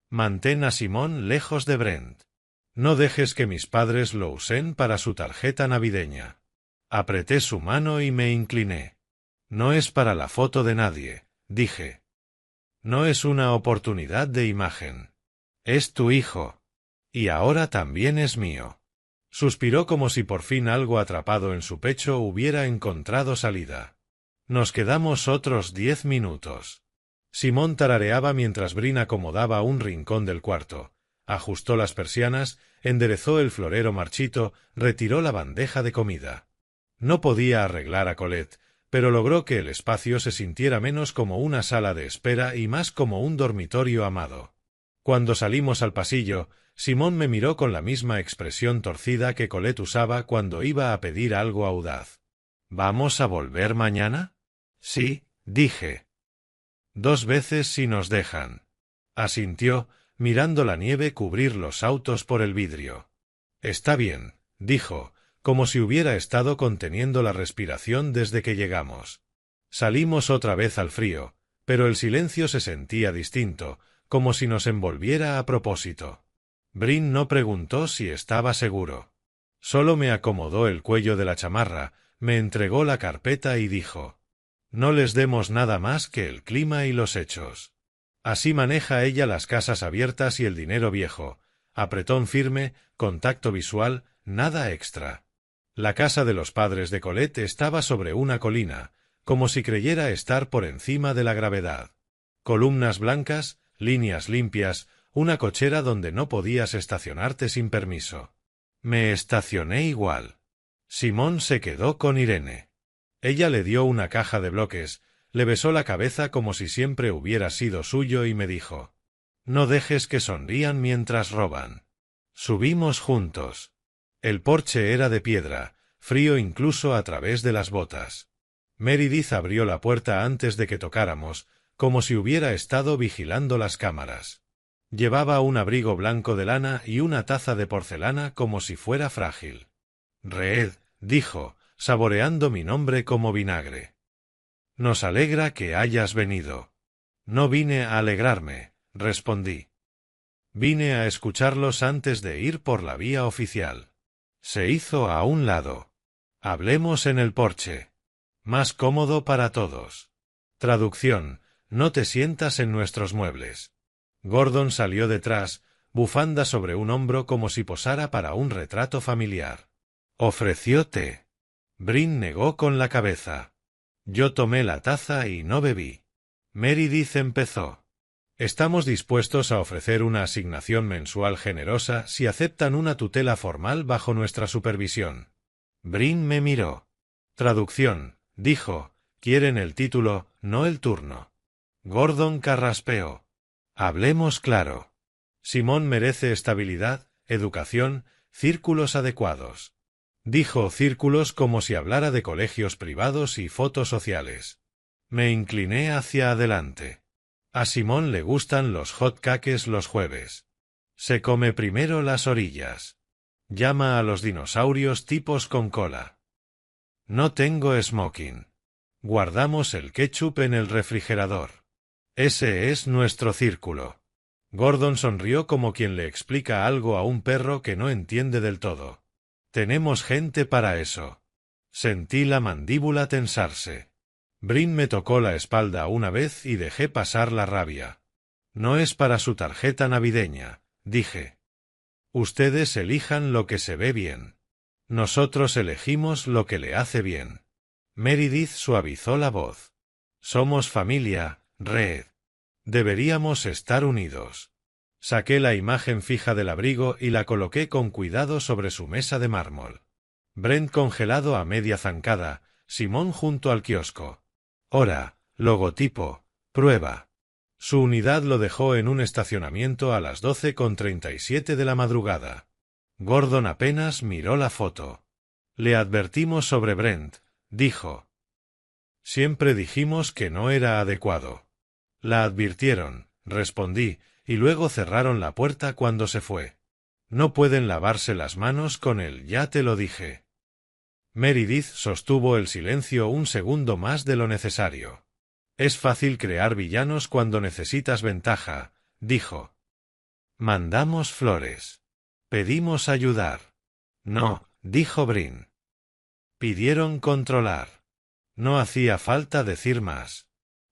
Mantén a Simón lejos de Brent. No dejes que mis padres lo usen para su tarjeta navideña. Apreté su mano y me incliné. No es para la foto de nadie, dije. No es una oportunidad de imagen. Es tu hijo. Y ahora también es mío. Suspiró como si por fin algo atrapado en su pecho hubiera encontrado salida. Nos quedamos otros 10 minutos. Simón tarareaba mientras Brin acomodaba un rincón del cuarto, ajustó las persianas, enderezó el florero marchito, retiró la bandeja de comida. No podía arreglar a Colette, pero logró que el espacio se sintiera menos como una sala de espera y más como un dormitorio amado. Cuando salimos al pasillo, Simón me miró con la misma expresión torcida que Colette usaba cuando iba a pedir algo audaz. ¿Vamos a volver mañana? Sí, dije. 2 veces si nos dejan. Asintió, mirando la nieve cubrir los autos por el vidrio. Está bien, dijo, como si hubiera estado conteniendo la respiración desde que llegamos. Salimos otra vez al frío, pero el silencio se sentía distinto, como si nos envolviera a propósito. Brin no preguntó si estaba seguro. Solo me acomodó el cuello de la chamarra, me entregó la carpeta y dijo: no les demos nada más que el clima y los hechos. Así maneja ella las casas abiertas y el dinero viejo. Apretón firme, contacto visual, nada extra. La casa de los padres de Colette estaba sobre una colina, como si creyera estar por encima de la gravedad. Columnas blancas, líneas limpias, una cochera donde no podías estacionarte sin permiso. Me estacioné igual. Simón se quedó con Irene. Ella le dio una caja de bloques, le besó la cabeza como si siempre hubiera sido suyo y me dijo: no dejes que sonrían mientras roban. Subimos juntos. El porche era de piedra, frío incluso a través de las botas. Meredith abrió la puerta antes de que tocáramos, como si hubiera estado vigilando las cámaras. Llevaba un abrigo blanco de lana y una taza de porcelana como si fuera frágil. Reed, dijo, saboreando mi nombre como vinagre. Nos alegra que hayas venido. No vine a alegrarme, respondí. Vine a escucharlos antes de ir por la vía oficial. Se hizo a un lado. Hablemos en el porche. Más cómodo para todos. Traducción: no te sientas en nuestros muebles. Gordon salió detrás, bufanda sobre un hombro como si posara para un retrato familiar. Ofreció té. Brin negó con la cabeza. Yo tomé la taza y no bebí. Meredith empezó. Estamos dispuestos a ofrecer una asignación mensual generosa si aceptan una tutela formal bajo nuestra supervisión. Brin me miró. Traducción, dijo, quieren el título, no el turno. Gordon carraspeó. Hablemos claro. Simón merece estabilidad, educación, círculos adecuados. Dijo círculos como si hablara de colegios privados y fotos sociales. Me incliné hacia adelante. A Simón le gustan los hot cakes los jueves. Se come primero las orillas. Llama a los dinosaurios tipos con cola. No tengo smoking. Guardamos el ketchup en el refrigerador. Ese es nuestro círculo. Gordon sonrió como quien le explica algo a un perro que no entiende del todo. Tenemos gente para eso. Sentí la mandíbula tensarse. Brin me tocó la espalda una vez y dejé pasar la rabia. No es para su tarjeta navideña, dije. Ustedes elijan lo que se ve bien. Nosotros elegimos lo que le hace bien. Meredith suavizó la voz. Somos familia, Reed. Deberíamos estar unidos. Saqué la imagen fija del abrigo y la coloqué con cuidado sobre su mesa de mármol. Brent congelado a media zancada, Simón junto al kiosco. Hora, logotipo, prueba. Su unidad lo dejó en un estacionamiento a las 12:37 de la madrugada. Gordon apenas miró la foto. Le advertimos sobre Brent, dijo. Siempre dijimos que no era adecuado. La advirtieron, respondí, y luego cerraron la puerta cuando se fue. No pueden lavarse las manos con él, ya te lo dije. Meredith sostuvo el silencio un segundo más de lo necesario. Es fácil crear villanos cuando necesitas ventaja, dijo. Mandamos flores. Pedimos ayudar. No, dijo Brin. Pidieron controlar. No hacía falta decir más.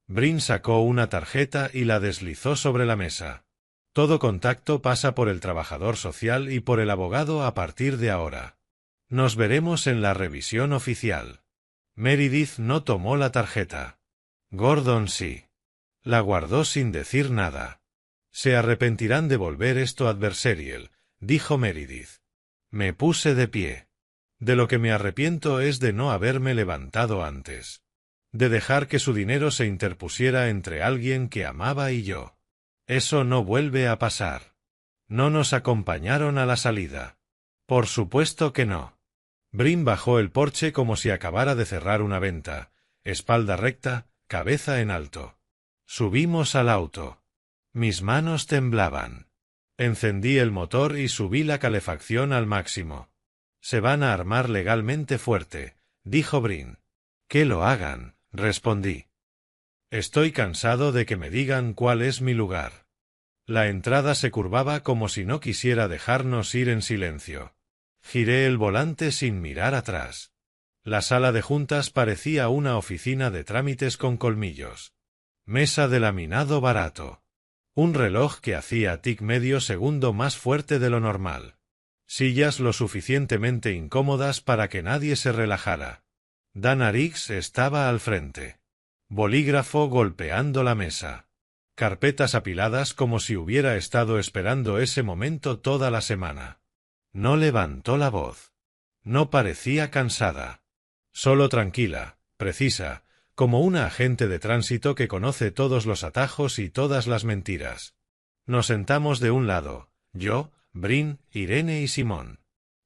Brin sacó una tarjeta y la deslizó sobre la mesa. Todo contacto pasa por el trabajador social y por el abogado a partir de ahora. Nos veremos en la revisión oficial. Meredith no tomó la tarjeta. Gordon sí. La guardó sin decir nada. Se arrepentirán de volver esto adversarial, dijo Meredith. Me puse de pie. De lo que me arrepiento es de no haberme levantado antes. De dejar que su dinero se interpusiera entre alguien que amaba y yo. Eso no vuelve a pasar. No nos acompañaron a la salida. Por supuesto que no. Brin bajó el porche como si acabara de cerrar una venta, espalda recta, cabeza en alto. Subimos al auto. Mis manos temblaban. Encendí el motor y subí la calefacción al máximo. Se van a armar legalmente fuerte, dijo Brin. Que lo hagan, respondí. Estoy cansado de que me digan cuál es mi lugar. La entrada se curvaba como si no quisiera dejarnos ir en silencio. Giré el volante sin mirar atrás. La sala de juntas parecía una oficina de trámites con colmillos. Mesa de laminado barato. Un reloj que hacía tic medio segundo más fuerte de lo normal. Sillas lo suficientemente incómodas para que nadie se relajara. Dana Riggs estaba al frente. Bolígrafo golpeando la mesa. Carpetas apiladas como si hubiera estado esperando ese momento toda la semana. No levantó la voz. No parecía cansada. Solo tranquila, precisa, como una agente de tránsito que conoce todos los atajos y todas las mentiras. Nos sentamos de un lado, yo, Brin, Irene y Simón.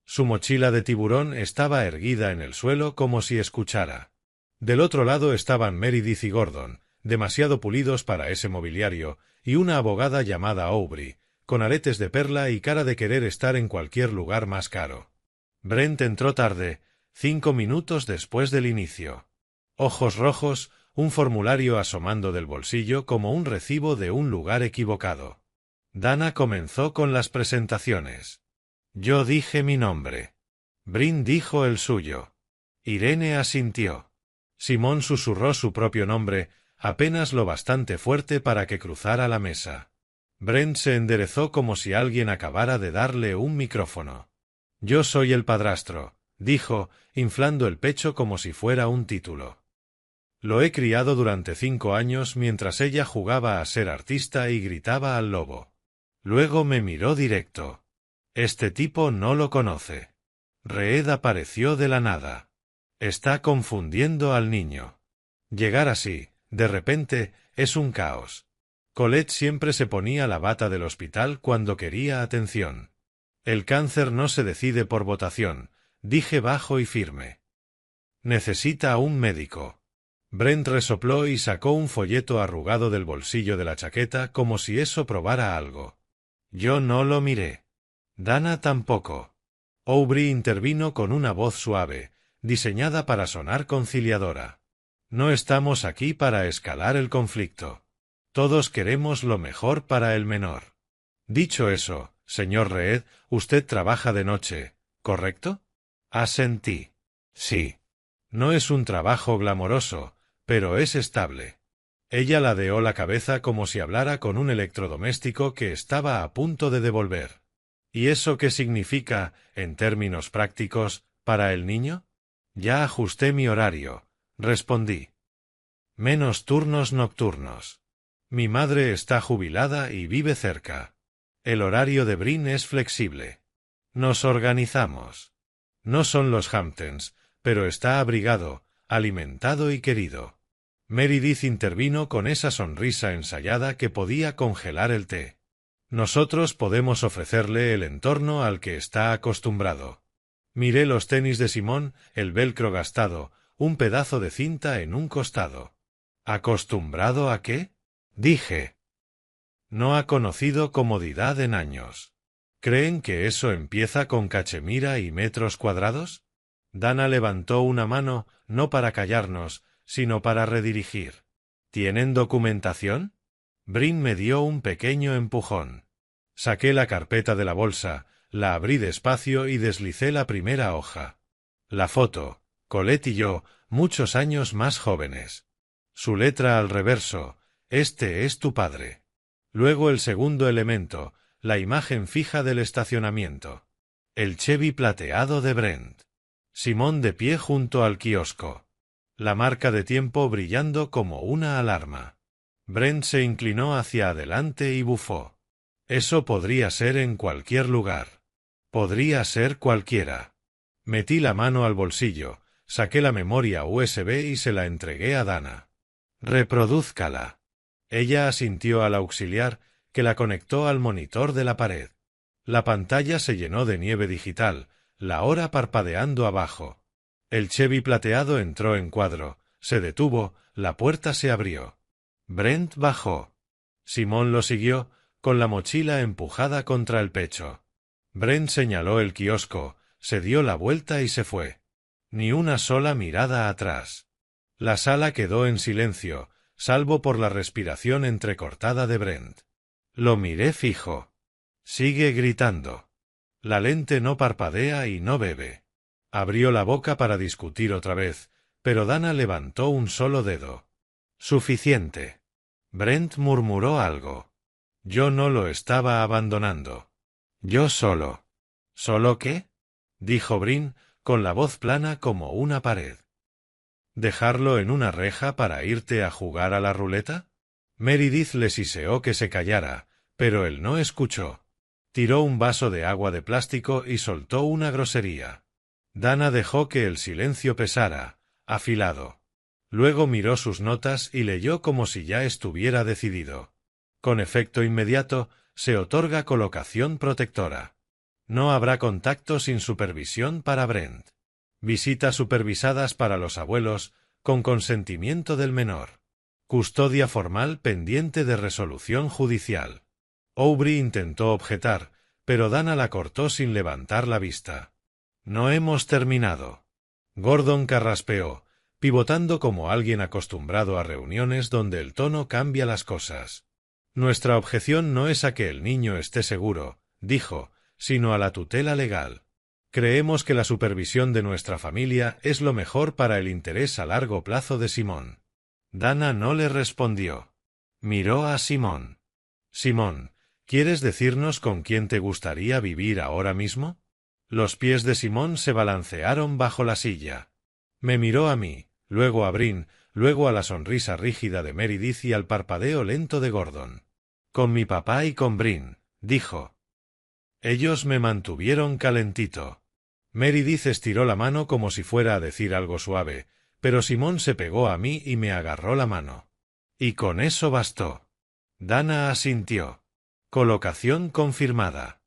Su mochila de tiburón estaba erguida en el suelo como si escuchara. Del otro lado estaban Meredith y Gordon, demasiado pulidos para ese mobiliario, y una abogada llamada Aubrey, con aretes de perla y cara de querer estar en cualquier lugar más caro. Brent entró tarde, 5 minutos después del inicio. Ojos rojos, un formulario asomando del bolsillo como un recibo de un lugar equivocado. Dana comenzó con las presentaciones. Yo dije mi nombre. Brin dijo el suyo. Irene asintió. Simón susurró su propio nombre, apenas lo bastante fuerte para que cruzara la mesa. Brent se enderezó como si alguien acabara de darle un micrófono. Yo soy el padrastro, dijo, inflando el pecho como si fuera un título. Lo he criado durante 5 años mientras ella jugaba a ser artista y gritaba al lobo. Luego me miró directo. Este tipo no lo conoce. Reed apareció de la nada. Está confundiendo al niño. Llegar así, de repente, es un caos. Colette siempre se ponía la bata del hospital cuando quería atención. El cáncer no se decide por votación, dije bajo y firme. Necesita un médico. Brent resopló y sacó un folleto arrugado del bolsillo de la chaqueta como si eso probara algo. Yo no lo miré. Dana tampoco. Aubrey intervino con una voz suave, diseñada para sonar conciliadora. No estamos aquí para escalar el conflicto. Todos queremos lo mejor para el menor. Dicho eso, señor Reed, usted trabaja de noche, ¿correcto? Asentí. Sí. No es un trabajo glamoroso, pero es estable. Ella ladeó la cabeza como si hablara con un electrodoméstico que estaba a punto de devolver. ¿Y eso qué significa, en términos prácticos, para el niño? Ya ajusté mi horario, respondí. Menos turnos nocturnos. Mi madre está jubilada y vive cerca. El horario de Brin es flexible. Nos organizamos. No son los Hamptons, pero está abrigado, alimentado y querido. Meredith intervino con esa sonrisa ensayada que podía congelar el té. Nosotros podemos ofrecerle el entorno al que está acostumbrado. Miré los tenis de Simón, el velcro gastado, un pedazo de cinta en un costado. ¿Acostumbrado a qué? Dije. No ha conocido comodidad en años. ¿Creen que eso empieza con cachemira y metros cuadrados? Dana levantó una mano, no para callarnos, sino para redirigir. ¿Tienen documentación? Brin me dio un pequeño empujón. Saqué la carpeta de la bolsa, la abrí despacio y deslicé la primera hoja. La foto, Colette y yo, muchos años más jóvenes. Su letra al reverso, este es tu padre. Luego el segundo elemento, la imagen fija del estacionamiento. El Chevy plateado de Brent. Simón de pie junto al kiosco. La marca de tiempo brillando como una alarma. Brent se inclinó hacia adelante y bufó. Eso podría ser en cualquier lugar. Podría ser cualquiera. Metí la mano al bolsillo, saqué la memoria USB y se la entregué a Dana. Reprodúzcala. Ella asintió al auxiliar, que la conectó al monitor de la pared. La pantalla se llenó de nieve digital, la hora parpadeando abajo. El Chevy plateado entró en cuadro, se detuvo, la puerta se abrió. Brent bajó. Simón lo siguió, con la mochila empujada contra el pecho. Brent señaló el kiosco, se dio la vuelta y se fue. Ni una sola mirada atrás. La sala quedó en silencio, salvo por la respiración entrecortada de Brent. Lo miré fijo. Sigue gritando. La lente no parpadea y no bebe. Abrió la boca para discutir otra vez, pero Dana levantó un solo dedo. Suficiente. Brent murmuró algo. Yo no lo estaba abandonando. Yo solo. ¿Solo qué? Dijo Brin, con la voz plana como una pared. ¿Dejarlo en una reja para irte a jugar a la ruleta? Meredith le siseó que se callara, pero él no escuchó. Tiró un vaso de agua de plástico y soltó una grosería. Dana dejó que el silencio pesara, afilado. Luego miró sus notas y leyó como si ya estuviera decidido. Con efecto inmediato, se otorga colocación protectora. No habrá contacto sin supervisión para Brent. Visitas supervisadas para los abuelos, con consentimiento del menor. Custodia formal pendiente de resolución judicial. Aubrey intentó objetar, pero Dana la cortó sin levantar la vista. No hemos terminado. Gordon carraspeó, pivotando como alguien acostumbrado a reuniones donde el tono cambia las cosas. Nuestra objeción no es a que el niño esté seguro, dijo, sino a la tutela legal. Creemos que la supervisión de nuestra familia es lo mejor para el interés a largo plazo de Simón. Dana no le respondió. Miró a Simón. Simón, ¿quieres decirnos con quién te gustaría vivir ahora mismo? Los pies de Simón se balancearon bajo la silla. Me miró a mí, luego a Brin, luego a la sonrisa rígida de Meredith y al parpadeo lento de Gordon. Con mi papá y con Brin, dijo. Ellos me mantuvieron calentito. Meredith estiró la mano como si fuera a decir algo suave, pero Simón se pegó a mí y me agarró la mano. Y con eso bastó. Dana asintió. Colocación confirmada.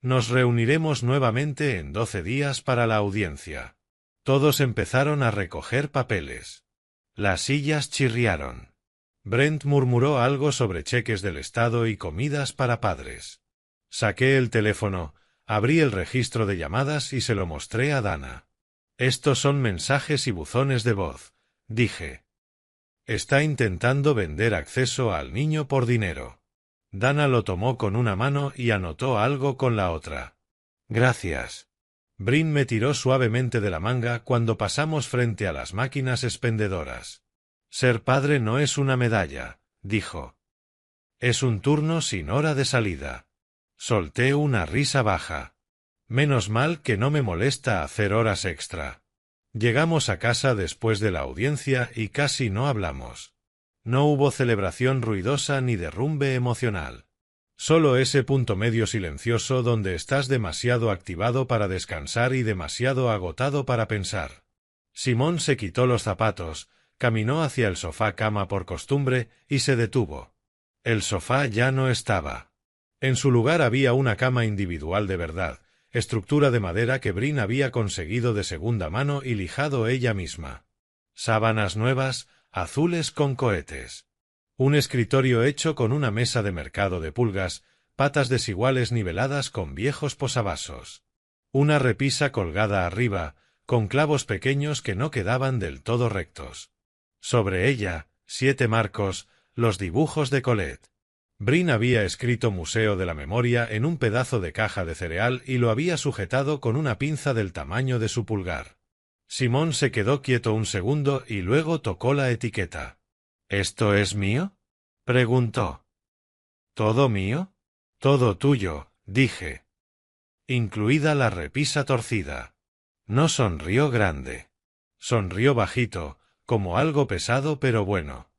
Nos reuniremos nuevamente en 12 días para la audiencia. Todos empezaron a recoger papeles. Las sillas chirriaron. Brent murmuró algo sobre cheques del Estado y comidas para padres. Saqué el teléfono, abrí el registro de llamadas y se lo mostré a Dana. Estos son mensajes y buzones de voz, dije. Está intentando vender acceso al niño por dinero. Dana lo tomó con una mano y anotó algo con la otra. Gracias. Brin me tiró suavemente de la manga cuando pasamos frente a las máquinas expendedoras. Ser padre no es una medalla, dijo. Es un turno sin hora de salida. Solté una risa baja. Menos mal que no me molesta hacer horas extra. Llegamos a casa después de la audiencia y casi no hablamos. No hubo celebración ruidosa ni derrumbe emocional. Solo ese punto medio silencioso donde estás demasiado activado para descansar y demasiado agotado para pensar. Simón se quitó los zapatos, caminó hacia el sofá cama por costumbre y se detuvo. El sofá ya no estaba. En su lugar había una cama individual de verdad, estructura de madera que Brin había conseguido de segunda mano y lijado ella misma. Sábanas nuevas, azules con cohetes. Un escritorio hecho con una mesa de mercado de pulgas, patas desiguales niveladas con viejos posavasos. Una repisa colgada arriba, con clavos pequeños que no quedaban del todo rectos. Sobre ella, 7 marcos, los dibujos de Colette. Brin había escrito Museo de la Memoria en un pedazo de caja de cereal y lo había sujetado con una pinza del tamaño de su pulgar. Simón se quedó quieto un segundo y luego tocó la etiqueta. —¿Esto es mío? —preguntó. —¿Todo mío? —Todo tuyo —dije—, incluida la repisa torcida. No sonrió grande. Sonrió bajito, como algo pesado pero bueno.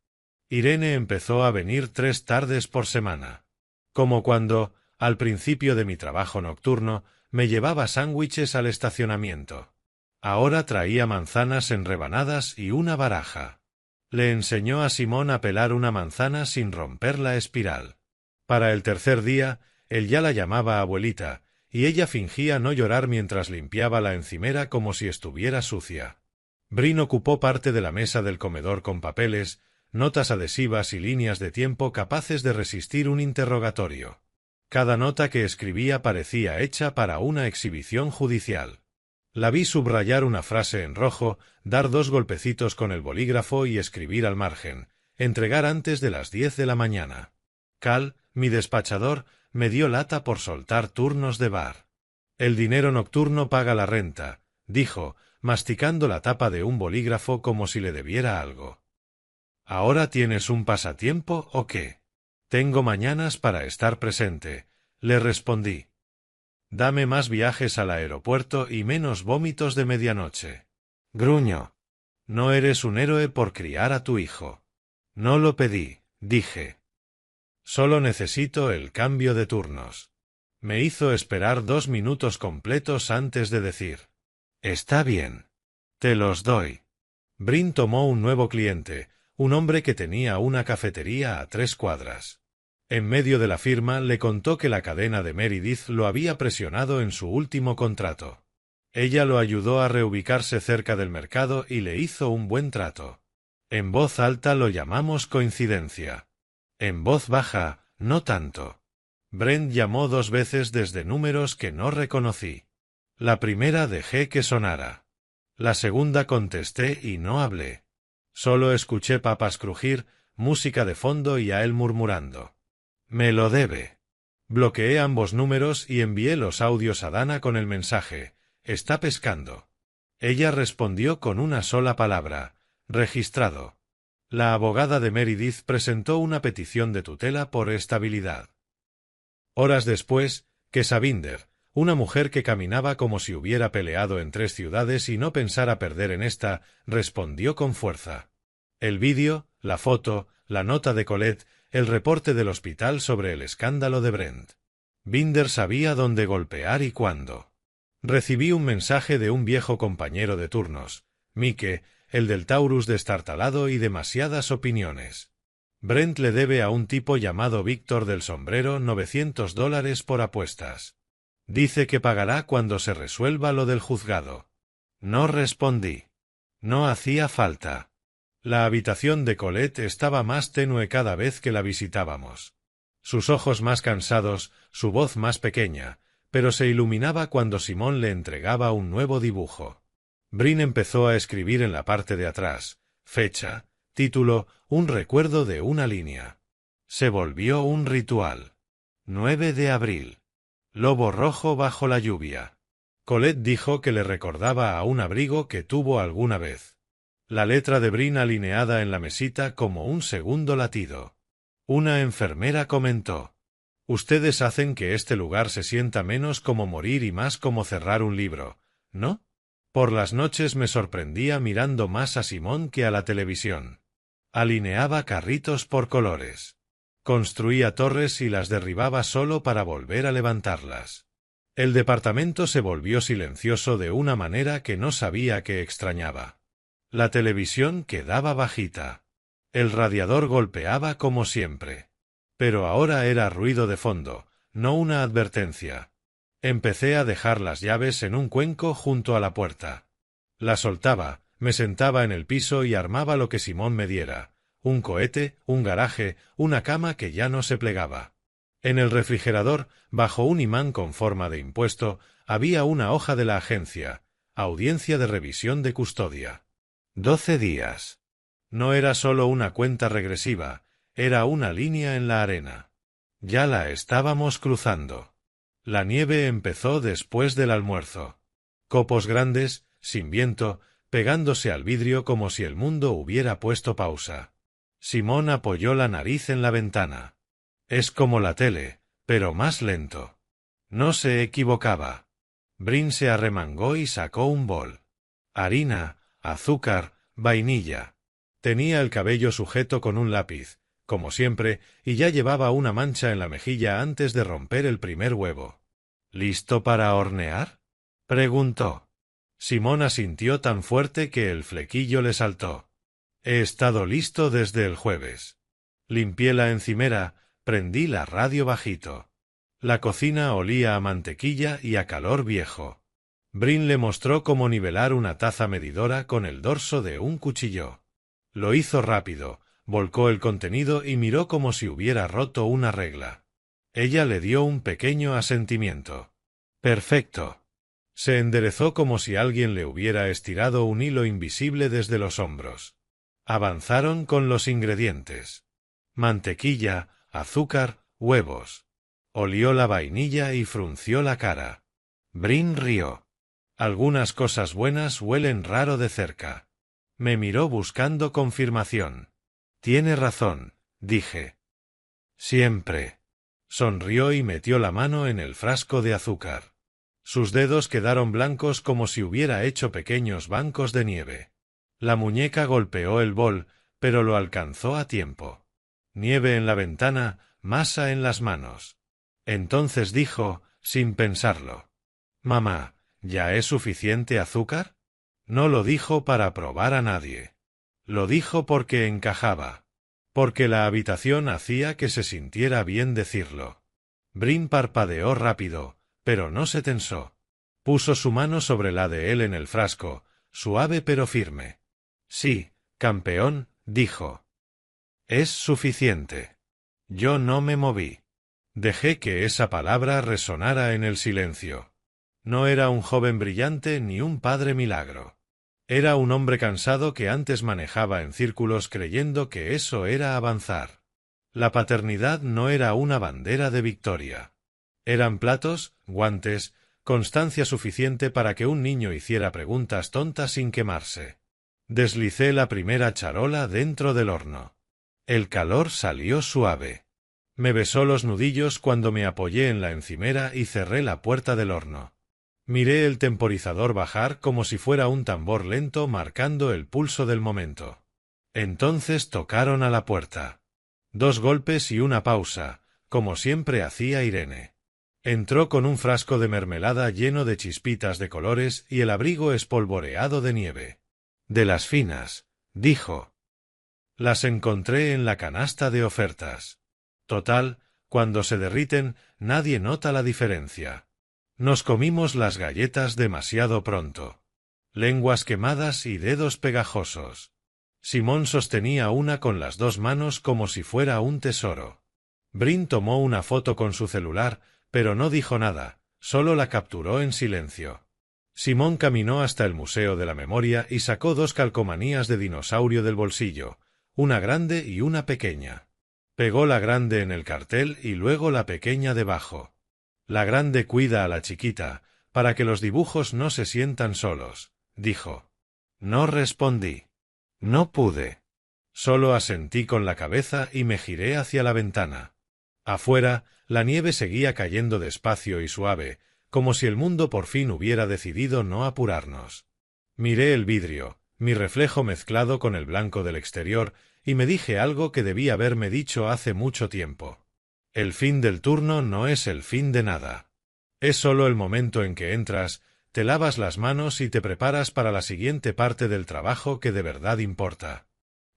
Irene empezó a venir 3 tardes por semana. Como cuando, al principio de mi trabajo nocturno, me llevaba sándwiches al estacionamiento. Ahora traía manzanas en rebanadas y una baraja. Le enseñó a Simón a pelar una manzana sin romper la espiral. Para el tercer día, él ya la llamaba abuelita, y ella fingía no llorar mientras limpiaba la encimera como si estuviera sucia. Brin ocupó parte de la mesa del comedor con papeles, notas adhesivas y líneas de tiempo capaces de resistir un interrogatorio. Cada nota que escribía parecía hecha para una exhibición judicial. La vi subrayar una frase en rojo, dar 2 golpecitos con el bolígrafo y escribir al margen, entregar antes de las 10 de la mañana. Cal, mi despachador, me dio lata por soltar turnos de bar. El dinero nocturno paga la renta, dijo, masticando la tapa de un bolígrafo como si le debiera algo. ¿Ahora tienes un pasatiempo o qué? Tengo mañanas para estar presente, le respondí. Dame más viajes al aeropuerto y menos vómitos de medianoche. Gruñó. No eres un héroe por criar a tu hijo. No lo pedí, dije. Solo necesito el cambio de turnos. Me hizo esperar 2 minutos completos antes de decir. Está bien. Te los doy. Brin tomó un nuevo cliente, un hombre que tenía una cafetería a 3 cuadras. En medio de la firma le contó que la cadena de Meredith lo había presionado en su último contrato. Ella lo ayudó a reubicarse cerca del mercado y le hizo un buen trato. En voz alta lo llamamos coincidencia. En voz baja, no tanto. Brent llamó 2 veces desde números que no reconocí. La primera dejé que sonara. La segunda contesté y no hablé. Solo escuché papas crujir, música de fondo y a él murmurando. Me lo debe. Bloqueé ambos números y envié los audios a Dana con el mensaje. Está pescando. Ella respondió con una sola palabra. Registrado. La abogada de Meredith presentó una petición de tutela por estabilidad. Horas después, Kesabinder, una mujer que caminaba como si hubiera peleado en 3 ciudades y no pensara perder en esta, respondió con fuerza. El vídeo, la foto, la nota de Colette, el reporte del hospital sobre el escándalo de Brent. Binder sabía dónde golpear y cuándo. Recibí un mensaje de un viejo compañero de turnos, Mike, el del Taurus destartalado y demasiadas opiniones. Brent le debe a un tipo llamado Víctor del sombrero $900 por apuestas. Dice que pagará cuando se resuelva lo del juzgado. No respondí. No hacía falta. La habitación de Colette estaba más tenue cada vez que la visitábamos. Sus ojos más cansados, su voz más pequeña, pero se iluminaba cuando Simón le entregaba un nuevo dibujo. Brin empezó a escribir en la parte de atrás, fecha, título, un recuerdo de una línea. Se volvió un ritual. 9 de abril. Lobo rojo bajo la lluvia. Colette dijo que le recordaba a un abrigo que tuvo alguna vez. La letra de Brin alineada en la mesita como un segundo latido. Una enfermera comentó. Ustedes hacen que este lugar se sienta menos como morir y más como cerrar un libro, ¿no? Por las noches me sorprendía mirando más a Simón que a la televisión. Alineaba carritos por colores. Construía torres y las derribaba solo para volver a levantarlas. El departamento se volvió silencioso de una manera que no sabía que extrañaba. La televisión quedaba bajita. El radiador golpeaba como siempre. Pero ahora era ruido de fondo, no una advertencia. Empecé a dejar las llaves en un cuenco junto a la puerta. La soltaba, me sentaba en el piso y armaba lo que Simón me diera. Un cohete, un garaje, una cama que ya no se plegaba. En el refrigerador, bajo un imán con forma de impuesto, había una hoja de la agencia. Audiencia de revisión de custodia. 12 días. No era solo una cuenta regresiva, era una línea en la arena. Ya la estábamos cruzando. La nieve empezó después del almuerzo. Copos grandes, sin viento, pegándose al vidrio como si el mundo hubiera puesto pausa. Simón apoyó la nariz en la ventana. Es como la tele, pero más lento. No se equivocaba. Brin se arremangó y sacó un bol. Harina, azúcar, vainilla. Tenía el cabello sujeto con un lápiz, como siempre, y ya llevaba una mancha en la mejilla antes de romper el primer huevo. ¿Listo para hornear?, preguntó. Simón asintió tan fuerte que el flequillo le saltó. He estado listo desde el jueves. Limpié la encimera, prendí la radio bajito. La cocina olía a mantequilla y a calor viejo. Brin le mostró cómo nivelar una taza medidora con el dorso de un cuchillo. Lo hizo rápido, volcó el contenido y miró como si hubiera roto una regla. Ella le dio un pequeño asentimiento. Perfecto. Se enderezó como si alguien le hubiera estirado un hilo invisible desde los hombros. Avanzaron con los ingredientes. Mantequilla, azúcar, huevos. Olió la vainilla y frunció la cara. Brin rió. Algunas cosas buenas huelen raro de cerca. Me miró buscando confirmación. Tiene razón, dije. Siempre. Sonrió y metió la mano en el frasco de azúcar. Sus dedos quedaron blancos como si hubiera hecho pequeños bancos de nieve. La muñeca golpeó el bol, pero lo alcanzó a tiempo. Nieve en la ventana, masa en las manos. Entonces dijo, sin pensarlo. Mamá, ¿ya es suficiente azúcar? No lo dijo para probar a nadie. Lo dijo porque encajaba. Porque la habitación hacía que se sintiera bien decirlo. Brin parpadeó rápido, pero no se tensó. Puso su mano sobre la de él en el frasco, suave pero firme. Sí, campeón, dijo. Es suficiente. Yo no me moví. Dejé que esa palabra resonara en el silencio. No era un joven brillante ni un padre milagro. Era un hombre cansado que antes manejaba en círculos creyendo que eso era avanzar. La paternidad no era una bandera de victoria. Eran platos, guantes, constancia suficiente para que un niño hiciera preguntas tontas sin quemarse. Deslicé la primera charola dentro del horno. El calor salió suave. Me besó los nudillos cuando me apoyé en la encimera y cerré la puerta del horno. Miré el temporizador bajar como si fuera un tambor lento marcando el pulso del momento. Entonces tocaron a la puerta. 2 golpes y una pausa, como siempre hacía Irene. Entró con un frasco de mermelada lleno de chispitas de colores y el abrigo espolvoreado de nieve. De las finas, dijo. Las encontré en la canasta de ofertas. Total, cuando se derriten, nadie nota la diferencia. Nos comimos las galletas demasiado pronto. Lenguas quemadas y dedos pegajosos. Simón sostenía una con las 2 manos como si fuera un tesoro. Brin tomó una foto con su celular, pero no dijo nada, solo la capturó en silencio. Simón caminó hasta el Museo de la Memoria y sacó 2 calcomanías de dinosaurio del bolsillo, una grande y una pequeña. Pegó la grande en el cartel y luego la pequeña debajo. La grande cuida a la chiquita, para que los dibujos no se sientan solos, dijo. No respondí. No pude. Solo asentí con la cabeza y me giré hacia la ventana. Afuera, la nieve seguía cayendo despacio y suave, como si el mundo por fin hubiera decidido no apurarnos. Miré el vidrio, mi reflejo mezclado con el blanco del exterior, y me dije algo que debí haberme dicho hace mucho tiempo. El fin del turno no es el fin de nada. Es solo el momento en que entras, te lavas las manos y te preparas para la siguiente parte del trabajo que de verdad importa.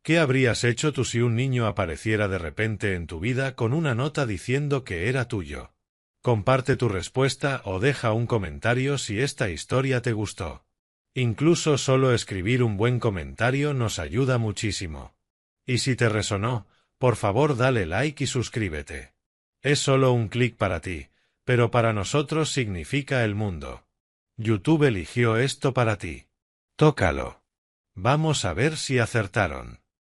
¿Qué habrías hecho tú si un niño apareciera de repente en tu vida con una nota diciendo que era tuyo? Comparte tu respuesta o deja un comentario si esta historia te gustó. Incluso solo escribir un buen comentario nos ayuda muchísimo. Y si te resonó, por favor dale like y suscríbete. Es solo un clic para ti, pero para nosotros significa el mundo. YouTube eligió esto para ti. Tócalo. Vamos a ver si acertaron.